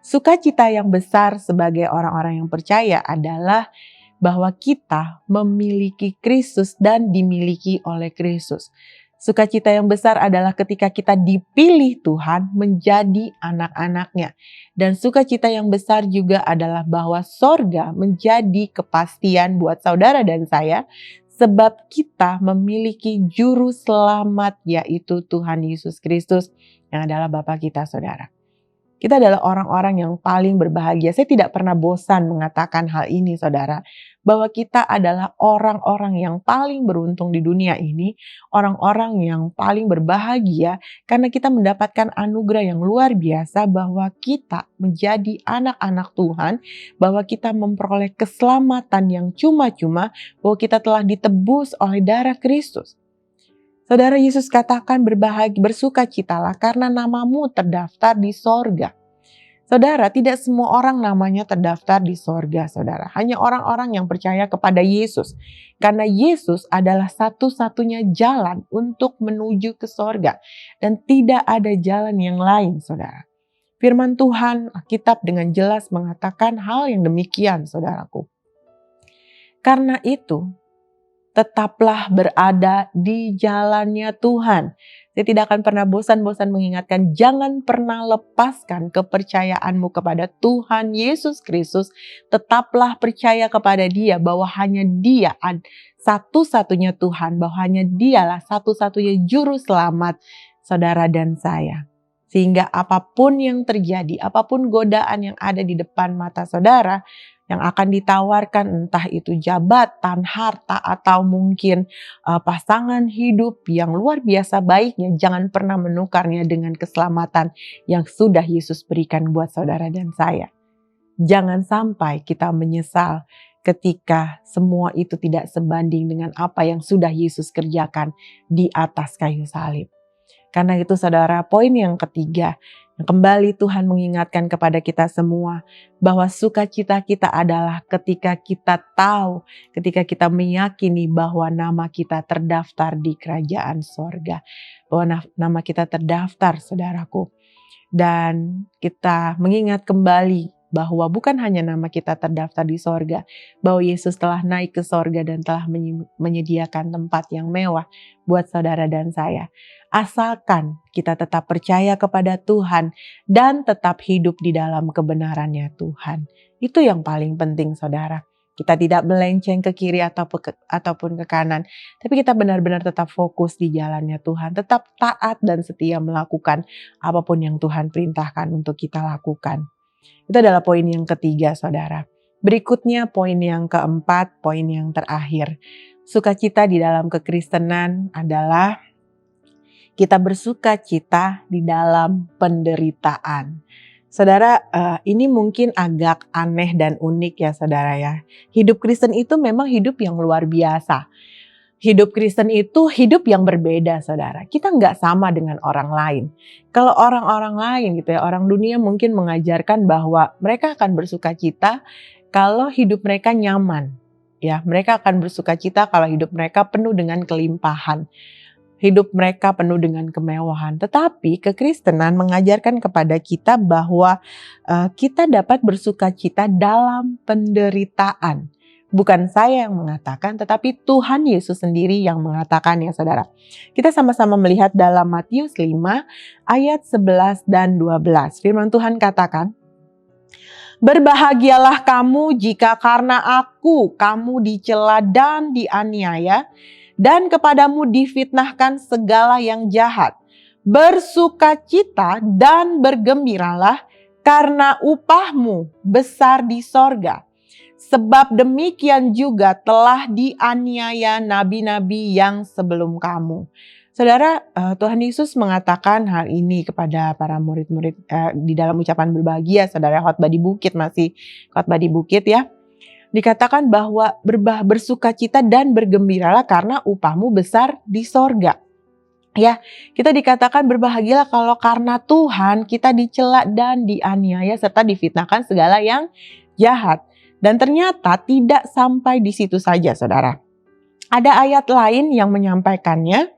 Sukacita yang besar sebagai orang-orang yang percaya adalah bahwa kita memiliki Kristus dan dimiliki oleh Kristus. Sukacita yang besar adalah ketika kita dipilih Tuhan menjadi anak-anaknya. Dan sukacita yang besar juga adalah bahwa sorga menjadi kepastian buat saudara dan saya, sebab kita memiliki juru selamat, yaitu Tuhan Yesus Kristus yang adalah Bapa kita, saudara. Kita adalah orang-orang yang paling berbahagia. Saya tidak pernah bosan mengatakan hal ini, saudara. Bahwa kita adalah orang-orang yang paling beruntung di dunia ini. Orang-orang yang paling berbahagia karena kita mendapatkan anugerah yang luar biasa. Bahwa kita menjadi anak-anak Tuhan. Bahwa kita memperoleh keselamatan yang cuma-cuma. Bahwa kita telah ditebus oleh darah Kristus. Saudara, Yesus katakan bersukacitalah karena namamu terdaftar di sorga. Saudara, tidak semua orang namanya terdaftar di sorga, saudara. Hanya orang-orang yang percaya kepada Yesus. Karena Yesus adalah satu-satunya jalan untuk menuju ke sorga. Dan tidak ada jalan yang lain, saudara. Firman Tuhan, Alkitab dengan jelas mengatakan hal yang demikian, saudaraku. Karena itu, tetaplah berada di jalannya Tuhan. Saya tidak akan pernah bosan-bosan mengingatkan, jangan pernah lepaskan kepercayaanmu kepada Tuhan Yesus Kristus. Tetaplah percaya kepada Dia bahwa hanya Dia satu-satunya Tuhan, bahwa hanya Dialah satu-satunya juru selamat saudara dan saya. Sehingga apapun yang terjadi, apapun godaan yang ada di depan mata saudara, yang akan ditawarkan entah itu jabatan, harta, atau mungkin pasangan hidup yang luar biasa baiknya, jangan pernah menukarnya dengan keselamatan yang sudah Yesus berikan buat saudara dan saya. Jangan sampai kita menyesal ketika semua itu tidak sebanding dengan apa yang sudah Yesus kerjakan di atas kayu salib. Karena itu, saudara, poin yang ketiga, Kembali Tuhan mengingatkan kepada kita semua bahwa sukacita kita adalah ketika kita tahu, ketika kita meyakini bahwa nama kita terdaftar di kerajaan sorga. Bahwa nama kita terdaftar, saudaraku. Dan kita mengingat kembali bahwa bukan hanya nama kita terdaftar di sorga, bahwa Yesus telah naik ke sorga dan telah menyediakan tempat yang mewah buat saudara dan saya. Asalkan kita tetap percaya kepada Tuhan dan tetap hidup di dalam kebenarannya Tuhan. Itu yang paling penting, saudara. Kita tidak melenceng ke kiri ataupun ke kanan, tapi kita benar-benar tetap fokus di jalannya Tuhan, tetap taat dan setia melakukan apapun yang Tuhan perintahkan untuk kita lakukan. Itu adalah poin yang ketiga, saudara. Berikutnya poin yang keempat, poin yang terakhir. Sukacita di dalam kekristenan adalah kita bersuka cita di dalam penderitaan. Saudara, ini mungkin agak aneh dan unik ya saudara ya. Hidup Kristen itu memang hidup yang luar biasa. Hidup Kristen itu hidup yang berbeda, saudara. Kita nggak sama dengan orang lain. Kalau orang-orang lain gitu ya, orang dunia mungkin mengajarkan bahwa mereka akan bersuka cita kalau hidup mereka nyaman. Ya, mereka akan bersuka cita kalau hidup mereka penuh dengan kelimpahan. Hidup mereka penuh dengan kemewahan. Tetapi kekristenan mengajarkan kepada kita bahwa kita dapat bersuka cita dalam penderitaan. Bukan saya yang mengatakan, tetapi Tuhan Yesus sendiri yang mengatakan ya saudara. Kita sama-sama melihat dalam Matius 5 ayat 11 dan 12. Firman Tuhan katakan, "Berbahagialah kamu jika karena aku kamu dicela dan dianiaya, dan kepadamu difitnahkan segala yang jahat. Bersukacita dan bergembiralah karena upahmu besar di sorga. Sebab demikian juga telah dianiaya nabi-nabi yang sebelum kamu." Saudara, Tuhan Yesus mengatakan hal ini kepada para murid-murid di dalam ucapan berbahagia, saudara, khotbah di bukit, masih khotbah di bukit ya. Dikatakan bahwa bersukacita dan bergembiralah karena upahmu besar di sorga. Ya, kita dikatakan berbahagialah kalau karena Tuhan kita dicela dan dianiaya serta difitnahkan segala yang jahat. Dan ternyata tidak sampai di situ saja, saudara. Ada ayat lain yang menyampaikannya,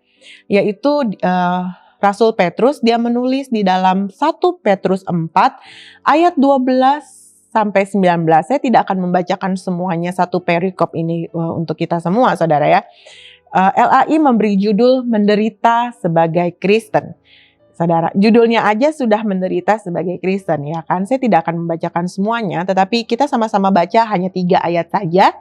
yaitu Rasul Petrus, dia menulis di dalam 1 Petrus 4 ayat 12 sampai 19. Saya tidak akan membacakan semuanya satu perikop ini untuk kita semua, saudara ya. LAI memberi judul menderita sebagai Kristen. Saudara, judulnya aja sudah menderita sebagai Kristen ya kan. Saya tidak akan membacakan semuanya, tetapi kita sama-sama baca hanya 3 ayat saja,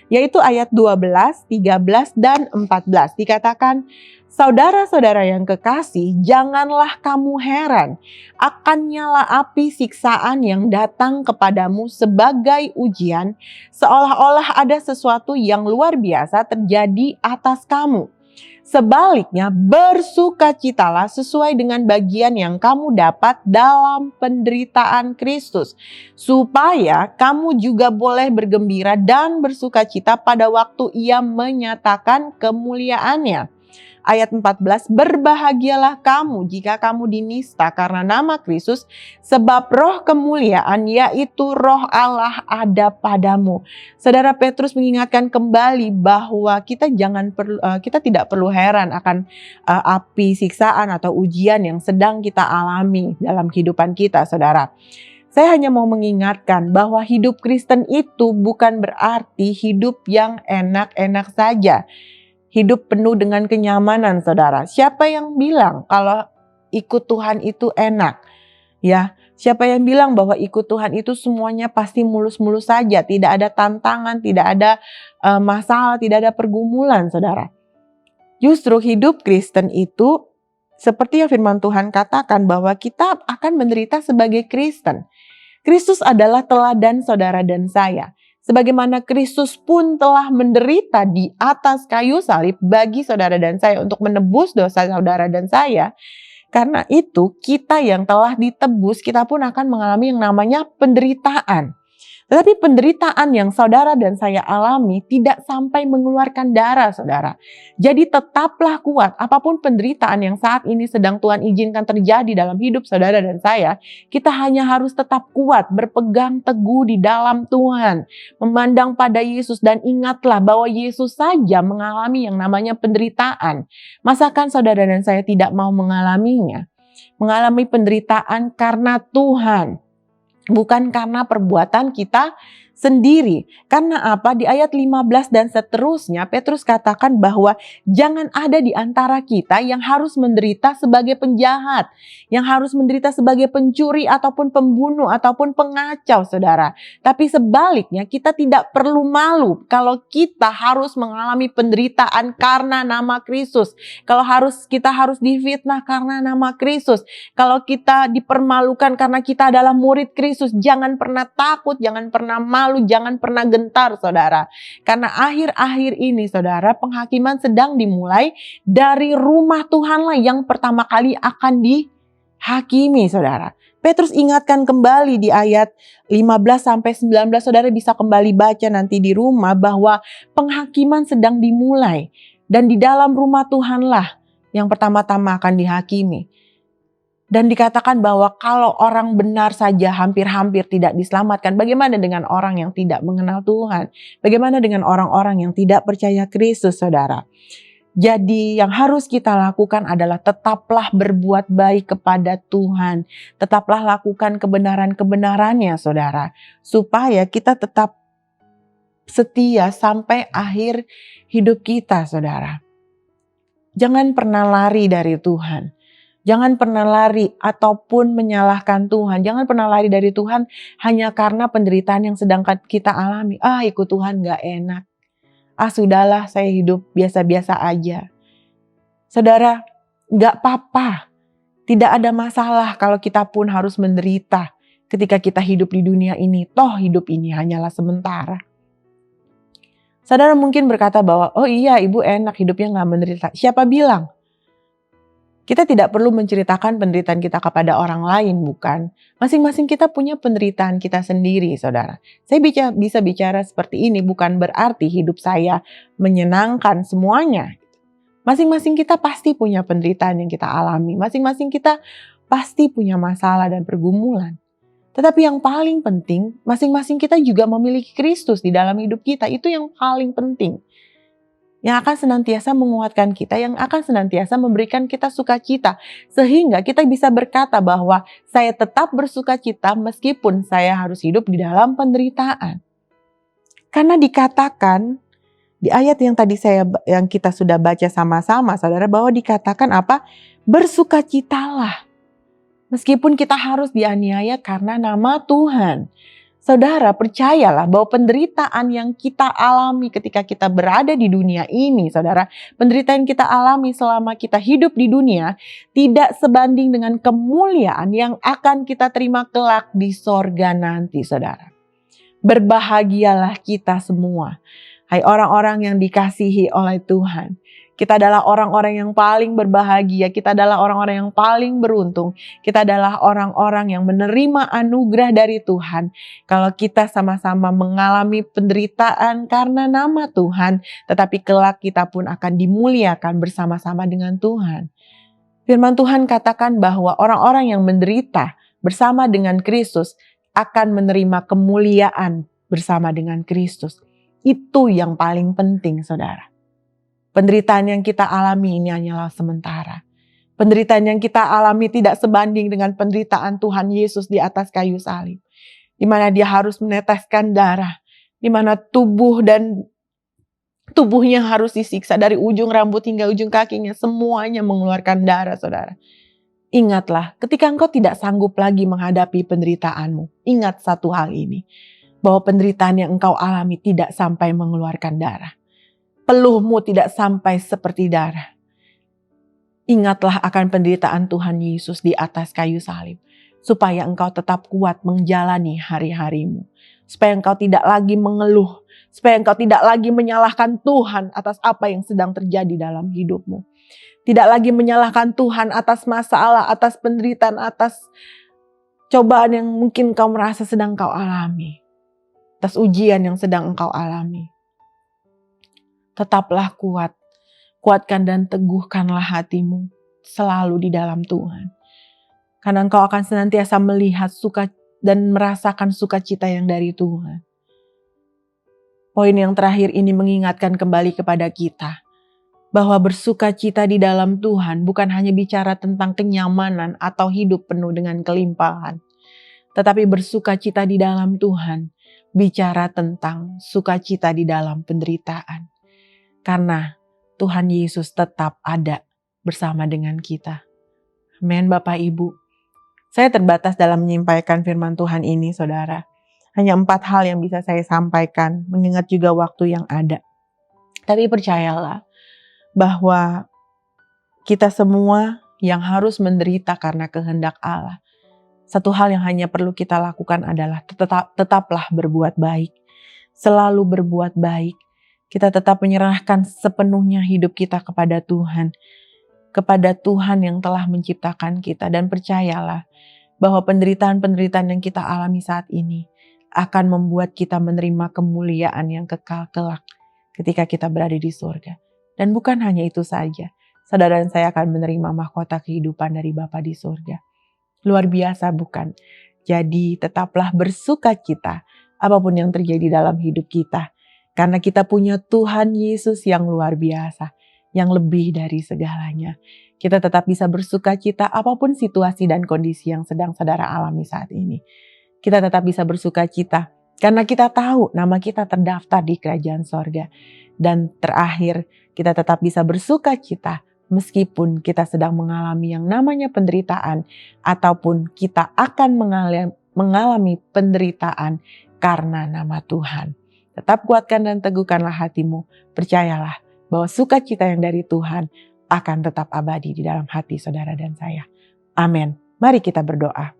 yaitu ayat 12, 13, dan 14. Dikatakan, "Saudara-saudara yang kekasih, janganlah kamu heran akan nyala api siksaan yang datang kepadamu sebagai ujian, seolah-olah ada sesuatu yang luar biasa terjadi atas kamu. Sebaliknya, bersukacitalah sesuai dengan bagian yang kamu dapat dalam penderitaan Kristus, supaya kamu juga boleh bergembira dan bersukacita pada waktu Ia menyatakan kemuliaannya." Ayat 14, "Berbahagialah kamu jika kamu dinista karena nama Kristus, sebab roh kemuliaan yaitu roh Allah ada padamu." Saudara, Petrus mengingatkan kembali bahwa kita tidak perlu heran akan api siksaan atau ujian yang sedang kita alami dalam kehidupan kita, saudara. Saya hanya mau mengingatkan bahwa hidup Kristen itu bukan berarti hidup yang enak-enak saja. Hidup penuh dengan kenyamanan, saudara. Siapa yang bilang kalau ikut Tuhan itu enak? Ya, siapa yang bilang bahwa ikut Tuhan itu semuanya pasti mulus-mulus saja, tidak ada tantangan, tidak ada masalah, tidak ada pergumulan, saudara. Justru hidup Kristen itu seperti yang firman Tuhan katakan bahwa kita akan menderita sebagai Kristen. Kristus adalah teladan saudara dan saya. Sebagaimana Kristus pun telah menderita di atas kayu salib bagi saudara dan saya untuk menebus dosa saudara dan saya. Karena itu kita yang telah ditebus, kita pun akan mengalami yang namanya penderitaan. Tetapi penderitaan yang saudara dan saya alami tidak sampai mengeluarkan darah, saudara. Jadi tetaplah kuat. Apapun penderitaan yang saat ini sedang Tuhan izinkan terjadi dalam hidup saudara dan saya, kita hanya harus tetap kuat, berpegang teguh di dalam Tuhan, memandang pada Yesus, dan ingatlah bahwa Yesus saja mengalami yang namanya penderitaan. Masakan saudara dan saya tidak mau mengalaminya? Mengalami penderitaan karena Tuhan, bukan karena perbuatan kita sendiri. Karena apa? Di ayat 15 dan seterusnya Petrus katakan bahwa jangan ada di antara kita yang harus menderita sebagai penjahat, yang harus menderita sebagai pencuri ataupun pembunuh ataupun pengacau, saudara. Tapi sebaliknya kita tidak perlu malu kalau kita harus mengalami penderitaan karena nama Kristus. Kalau kita harus difitnah karena nama Kristus. Kalau kita dipermalukan karena kita adalah murid Kristus, jangan pernah takut, jangan pernah malu, jangan pernah gentar, saudara. Karena akhir-akhir ini, saudara, penghakiman sedang dimulai dari rumah Tuhanlah yang pertama kali akan dihakimi, saudara. Petrus ingatkan kembali di ayat 15-19, saudara bisa kembali baca nanti di rumah, bahwa penghakiman sedang dimulai. Dan di dalam rumah Tuhanlah yang pertama-tama akan dihakimi. Dan dikatakan bahwa kalau orang benar saja hampir-hampir tidak diselamatkan, bagaimana dengan orang yang tidak mengenal Tuhan? Bagaimana dengan orang-orang yang tidak percaya Kristus, saudara? Jadi yang harus kita lakukan adalah tetaplah berbuat baik kepada Tuhan. Tetaplah lakukan kebenaran-kebenarannya, saudara. Supaya kita tetap setia sampai akhir hidup kita, saudara. Jangan pernah lari dari Tuhan. Jangan pernah lari ataupun menyalahkan Tuhan. Jangan pernah lari dari Tuhan hanya karena penderitaan yang sedang kita alami. Ikut Tuhan gak enak. Sudahlah, saya hidup biasa-biasa aja. Saudara, gak apa-apa. Tidak ada masalah kalau kita pun harus menderita ketika kita hidup di dunia ini. Toh hidup ini hanyalah sementara. Saudara mungkin berkata bahwa, oh iya ibu enak hidupnya gak menderita. Siapa bilang? Kita tidak perlu menceritakan penderitaan kita kepada orang lain, bukan? Masing-masing kita punya penderitaan kita sendiri, saudara. Saya bisa bicara seperti ini bukan berarti hidup saya menyenangkan semuanya. Masing-masing kita pasti punya penderitaan yang kita alami. Masing-masing kita pasti punya masalah dan pergumulan. Tetapi yang paling penting, masing-masing kita juga memiliki Kristus di dalam hidup kita. Itu yang paling penting. Yang akan senantiasa menguatkan kita, yang akan senantiasa memberikan kita sukacita. Sehingga kita bisa berkata bahwa saya tetap bersukacita meskipun saya harus hidup di dalam penderitaan. Karena dikatakan di ayat yang kita sudah baca sama-sama, saudara, bahwa dikatakan apa? Bersukacitalah. Meskipun kita harus dianiaya karena nama Tuhan. Saudara, percayalah bahwa penderitaan yang kita alami ketika kita berada di dunia ini, saudara, penderitaan yang kita alami selama kita hidup di dunia tidak sebanding dengan kemuliaan yang akan kita terima kelak di sorga nanti, saudara. Berbahagialah kita semua, hai orang-orang yang dikasihi oleh Tuhan. Kita adalah orang-orang yang paling berbahagia. Kita adalah orang-orang yang paling beruntung. Kita adalah orang-orang yang menerima anugerah dari Tuhan. Kalau kita sama-sama mengalami penderitaan karena nama Tuhan, tetapi kelak kita pun akan dimuliakan bersama-sama dengan Tuhan. Firman Tuhan katakan bahwa orang-orang yang menderita bersama dengan Kristus akan menerima kemuliaan bersama dengan Kristus. Itu yang paling penting, saudara. Penderitaan yang kita alami ini hanyalah sementara. Penderitaan yang kita alami tidak sebanding dengan penderitaan Tuhan Yesus di atas kayu salib. Di mana dia harus meneteskan darah. Di mana tubuhnya harus disiksa dari ujung rambut hingga ujung kakinya. Semuanya mengeluarkan darah, saudara. Ingatlah, ketika engkau tidak sanggup lagi menghadapi penderitaanmu, ingat satu hal ini. Bahwa penderitaan yang engkau alami tidak sampai mengeluarkan darah. Peluhmu tidak sampai seperti darah. Ingatlah akan penderitaan Tuhan Yesus di atas kayu salib. Supaya engkau tetap kuat menjalani hari-harimu. Supaya engkau tidak lagi mengeluh. Supaya engkau tidak lagi menyalahkan Tuhan atas apa yang sedang terjadi dalam hidupmu. Tidak lagi menyalahkan Tuhan atas masalah, atas penderitaan, atas cobaan yang mungkin kau merasa sedang kau alami. atas ujian yang sedang engkau alami. Tetaplah kuat, kuatkan dan teguhkanlah hatimu selalu di dalam Tuhan. Karena engkau akan senantiasa melihat suka dan merasakan sukacita yang dari Tuhan. Poin yang terakhir ini mengingatkan kembali kepada kita bahwa bersukacita di dalam Tuhan bukan hanya bicara tentang kenyamanan atau hidup penuh dengan kelimpahan. Tetapi bersukacita di dalam Tuhan bicara tentang sukacita di dalam penderitaan. Karena Tuhan Yesus tetap ada bersama dengan kita. Amin Bapak Ibu. Saya terbatas dalam menyampaikan firman Tuhan ini, saudara. Hanya 4 hal yang bisa saya sampaikan, mengingat juga waktu yang ada. Tapi percayalah bahwa kita semua yang harus menderita karena kehendak Allah. Satu hal yang hanya perlu kita lakukan adalah tetaplah berbuat baik. Selalu berbuat baik. Kita tetap menyerahkan sepenuhnya hidup kita kepada Tuhan. Kepada Tuhan yang telah menciptakan kita. Dan percayalah bahwa penderitaan-penderitaan yang kita alami saat ini akan membuat kita menerima kemuliaan yang kekal kelak ketika kita berada di surga. Dan bukan hanya itu saja, saudara dan saya akan menerima mahkota kehidupan dari Bapa di surga. Luar biasa bukan? Jadi tetaplah bersukacita apapun yang terjadi dalam hidup kita. Karena kita punya Tuhan Yesus yang luar biasa, yang lebih dari segalanya. Kita tetap bisa bersukacita apapun situasi dan kondisi yang sedang saudara alami saat ini. Kita tetap bisa bersukacita karena kita tahu nama kita terdaftar di kerajaan sorga. Dan terakhir, kita tetap bisa bersukacita meskipun kita sedang mengalami yang namanya penderitaan ataupun kita akan mengalami penderitaan karena nama Tuhan. Tetap kuatkan dan teguhkanlah hatimu. Percayalah bahwa sukacita yang dari Tuhan akan tetap abadi di dalam hati saudara dan saya. Amin. Mari kita berdoa.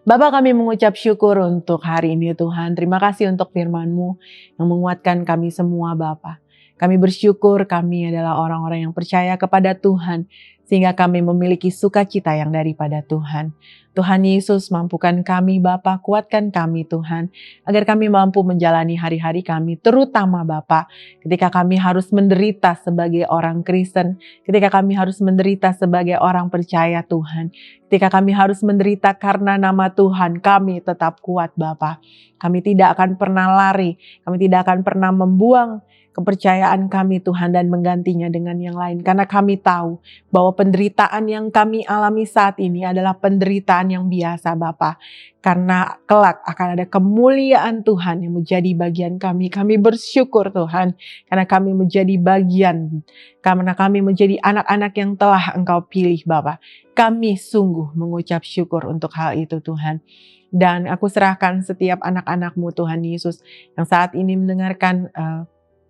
Bapa, kami mengucap syukur untuk hari ini Tuhan. Terima kasih untuk firman-Mu yang menguatkan kami semua Bapa. Kami bersyukur kami adalah orang-orang yang percaya kepada Tuhan sehingga kami memiliki sukacita yang daripada Tuhan. Tuhan Yesus, mampukan kami Bapa, kuatkan kami Tuhan, agar kami mampu menjalani hari-hari kami, terutama Bapa, ketika kami harus menderita sebagai orang Kristen, ketika kami harus menderita sebagai orang percaya Tuhan, ketika kami harus menderita karena nama Tuhan, kami tetap kuat Bapa. Kami tidak akan pernah lari, kami tidak akan pernah membuang kepercayaan kami Tuhan dan menggantinya dengan yang lain. Karena kami tahu bahwa penderitaan yang kami alami saat ini adalah penderitaan yang biasa Bapa. Karena kelak akan ada kemuliaan Tuhan yang menjadi bagian kami. Kami bersyukur Tuhan karena kami menjadi bagian. Karena kami menjadi anak-anak yang telah Engkau pilih Bapa. Kami sungguh mengucap syukur untuk hal itu Tuhan. Dan aku serahkan setiap anak-anak-Mu Tuhan Yesus yang saat ini mendengarkan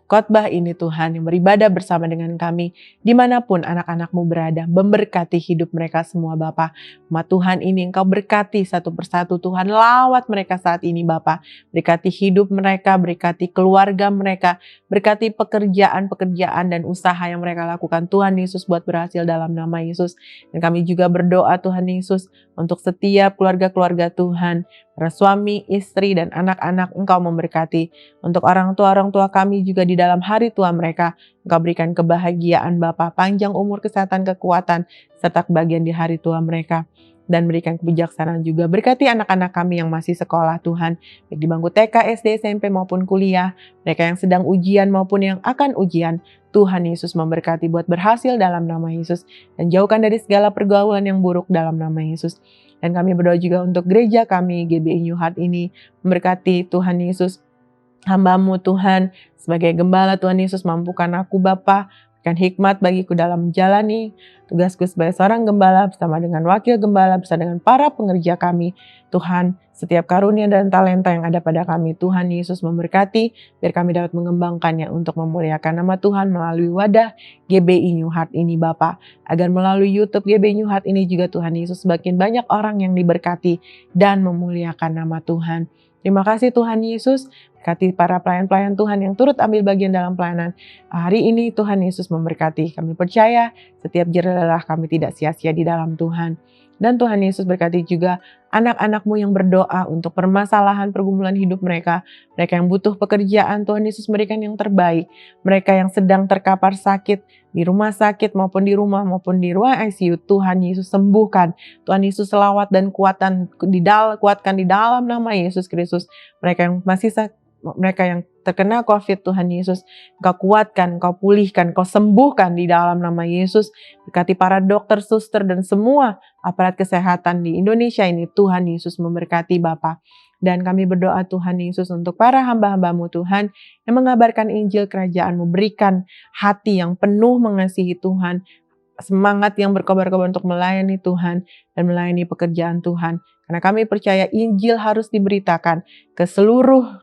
khotbah ini Tuhan, yang beribadah bersama dengan kami dimanapun anak-anak-Mu berada, memberkati hidup mereka semua Bapa. Tuhan ini Engkau berkati satu persatu Tuhan, lawat mereka saat ini Bapa. Berkati hidup mereka, berkati keluarga mereka, berkati pekerjaan-pekerjaan dan usaha yang mereka lakukan Tuhan Yesus buat berhasil dalam nama Yesus. Dan kami juga berdoa Tuhan Yesus untuk setiap keluarga-keluarga Tuhan, para suami, istri, dan anak-anak Engkau memberkati. Untuk orang tua kami juga di dalam hari tua mereka, Engkau berikan kebahagiaan Bapa, panjang umur, kesehatan, kekuatan, serta kebahagiaan di hari tua mereka. Dan berikan kebijaksanaan juga. Berkati anak-anak kami yang masih sekolah Tuhan, baik di bangku TK, SD, SMP maupun kuliah, mereka yang sedang ujian maupun yang akan ujian. Tuhan Yesus memberkati buat berhasil dalam nama Yesus. Dan jauhkan dari segala pergaulan yang buruk dalam nama Yesus. Dan kami berdoa juga untuk gereja kami, GBI New Heart ini, memberkati Tuhan Yesus. Hamba-Mu Tuhan, sebagai gembala Tuhan Yesus, mampukan aku Bapa, berikan hikmat bagiku dalam menjalani tugasku sebagai seorang gembala bersama dengan wakil gembala, bersama dengan para pengerja kami. Tuhan, setiap karunia dan talenta yang ada pada kami, Tuhan Yesus memberkati, biar kami dapat mengembangkannya untuk memuliakan nama Tuhan melalui wadah GBI New Heart ini Bapa. Agar melalui YouTube GBI New Heart ini juga Tuhan Yesus semakin banyak orang yang diberkati dan memuliakan nama Tuhan. Terima kasih Tuhan Yesus, Berkati para pelayan-pelayan Tuhan yang turut ambil bagian dalam pelayanan hari ini. Tuhan Yesus memberkati. Kami percaya setiap jerih lelah kami tidak sia-sia di dalam Tuhan. Dan Tuhan Yesus berkati juga anak-anak-Mu yang berdoa untuk permasalahan pergumulan hidup mereka. Mereka yang butuh pekerjaan, Tuhan Yesus berikan yang terbaik. Mereka yang sedang terkapar sakit di rumah sakit maupun di rumah maupun di ruang ICU, Tuhan Yesus sembuhkan. Tuhan Yesus selawat dan kuatkan di dalam nama Yesus Kristus. Mereka yang terkena COVID, Tuhan Yesus, Engkau kuatkan, Engkau pulihkan, Engkau sembuhkan di dalam nama Yesus. Berkati para dokter, suster, dan semua aparat kesehatan di Indonesia ini, Tuhan Yesus memberkati Bapa. Dan kami berdoa Tuhan Yesus untuk para hamba-hamba-Mu Tuhan yang mengabarkan Injil Kerajaan-Mu. Berikan hati yang penuh mengasihi Tuhan, semangat yang berkobar-kobar untuk melayani Tuhan dan melayani pekerjaan Tuhan. Karena kami percaya Injil harus diberitakan ke seluruh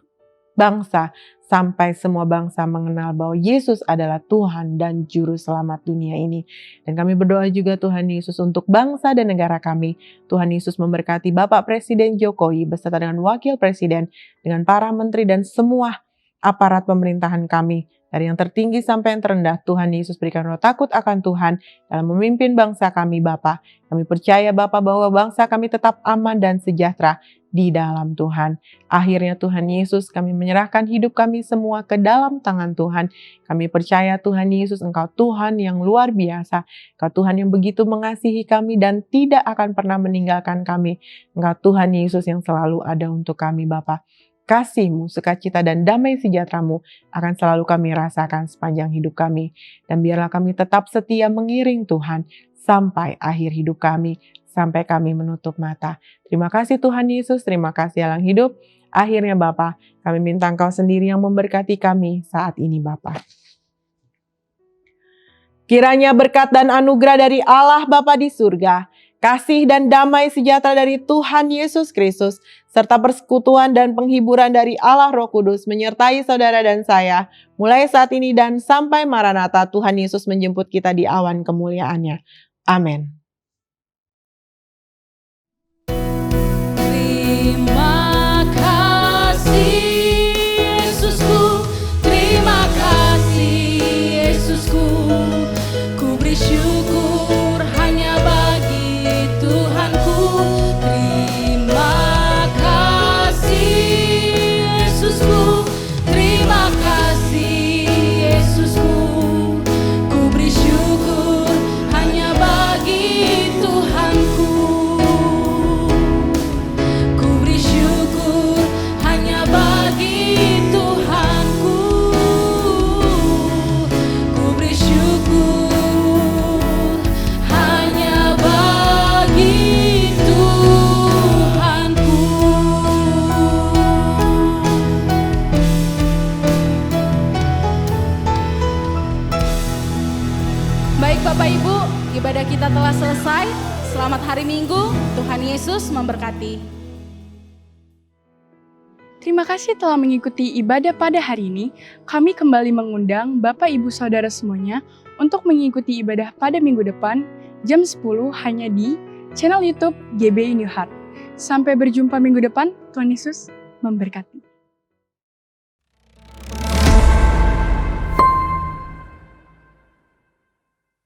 bangsa sampai semua bangsa mengenal bahwa Yesus adalah Tuhan dan Juru Selamat dunia ini. Dan kami berdoa juga Tuhan Yesus untuk bangsa dan negara kami. Tuhan Yesus memberkati Bapak Presiden Jokowi beserta dengan Wakil Presiden, dengan para menteri dan semua aparat pemerintahan kami. Dari yang tertinggi sampai yang terendah, Tuhan Yesus berikan roh takut akan Tuhan dalam memimpin bangsa kami Bapa. Kami percaya Bapa bahwa bangsa kami tetap aman dan sejahtera di dalam Tuhan. Akhirnya Tuhan Yesus, kami menyerahkan hidup kami semua ke dalam tangan Tuhan. Kami percaya Tuhan Yesus, Engkau Tuhan yang luar biasa. Engkau Tuhan yang begitu mengasihi kami dan tidak akan pernah meninggalkan kami. Engkau Tuhan Yesus yang selalu ada untuk kami Bapa. Kasih-Mu, sukacita dan damai sejahtera-Mu akan selalu kami rasakan sepanjang hidup kami. Dan biarlah kami tetap setia mengiring Tuhan sampai akhir hidup kami, sampai kami menutup mata. Terima kasih Tuhan Yesus, terima kasih Alang hidup. Akhirnya Bapa, kami minta Engkau sendiri yang memberkati kami saat ini Bapa. Kiranya berkat dan anugerah dari Allah Bapa di surga, kasih dan damai sejahtera dari Tuhan Yesus Kristus, serta persekutuan dan penghiburan dari Allah Roh Kudus menyertai saudara dan saya, mulai saat ini dan sampai Maranatha Tuhan Yesus menjemput kita di awan kemuliaan-Nya. Amin. Terima kasih Yesusku, terima kasih Yesusku, ku beri syukur hanya bagi Tuhanku. Terima kasih Yesusku, terima kasih Yesusku, ku beri syukur hanya bagi Tuhanku. Ku beri syukur hanya bagi Tuhanku. Ku beri syukur hanya bagi Tuhanku. Baik Bapak Ibu, ibadah kita telah selesai. Selamat hari Minggu, Tuhan Yesus memberkati. Terima kasih telah mengikuti ibadah pada hari ini. Kami kembali mengundang Bapak Ibu Saudara semuanya untuk mengikuti ibadah pada minggu depan jam 10 hanya di channel YouTube GBI New Heart. Sampai berjumpa minggu depan, Tuhan Yesus memberkati.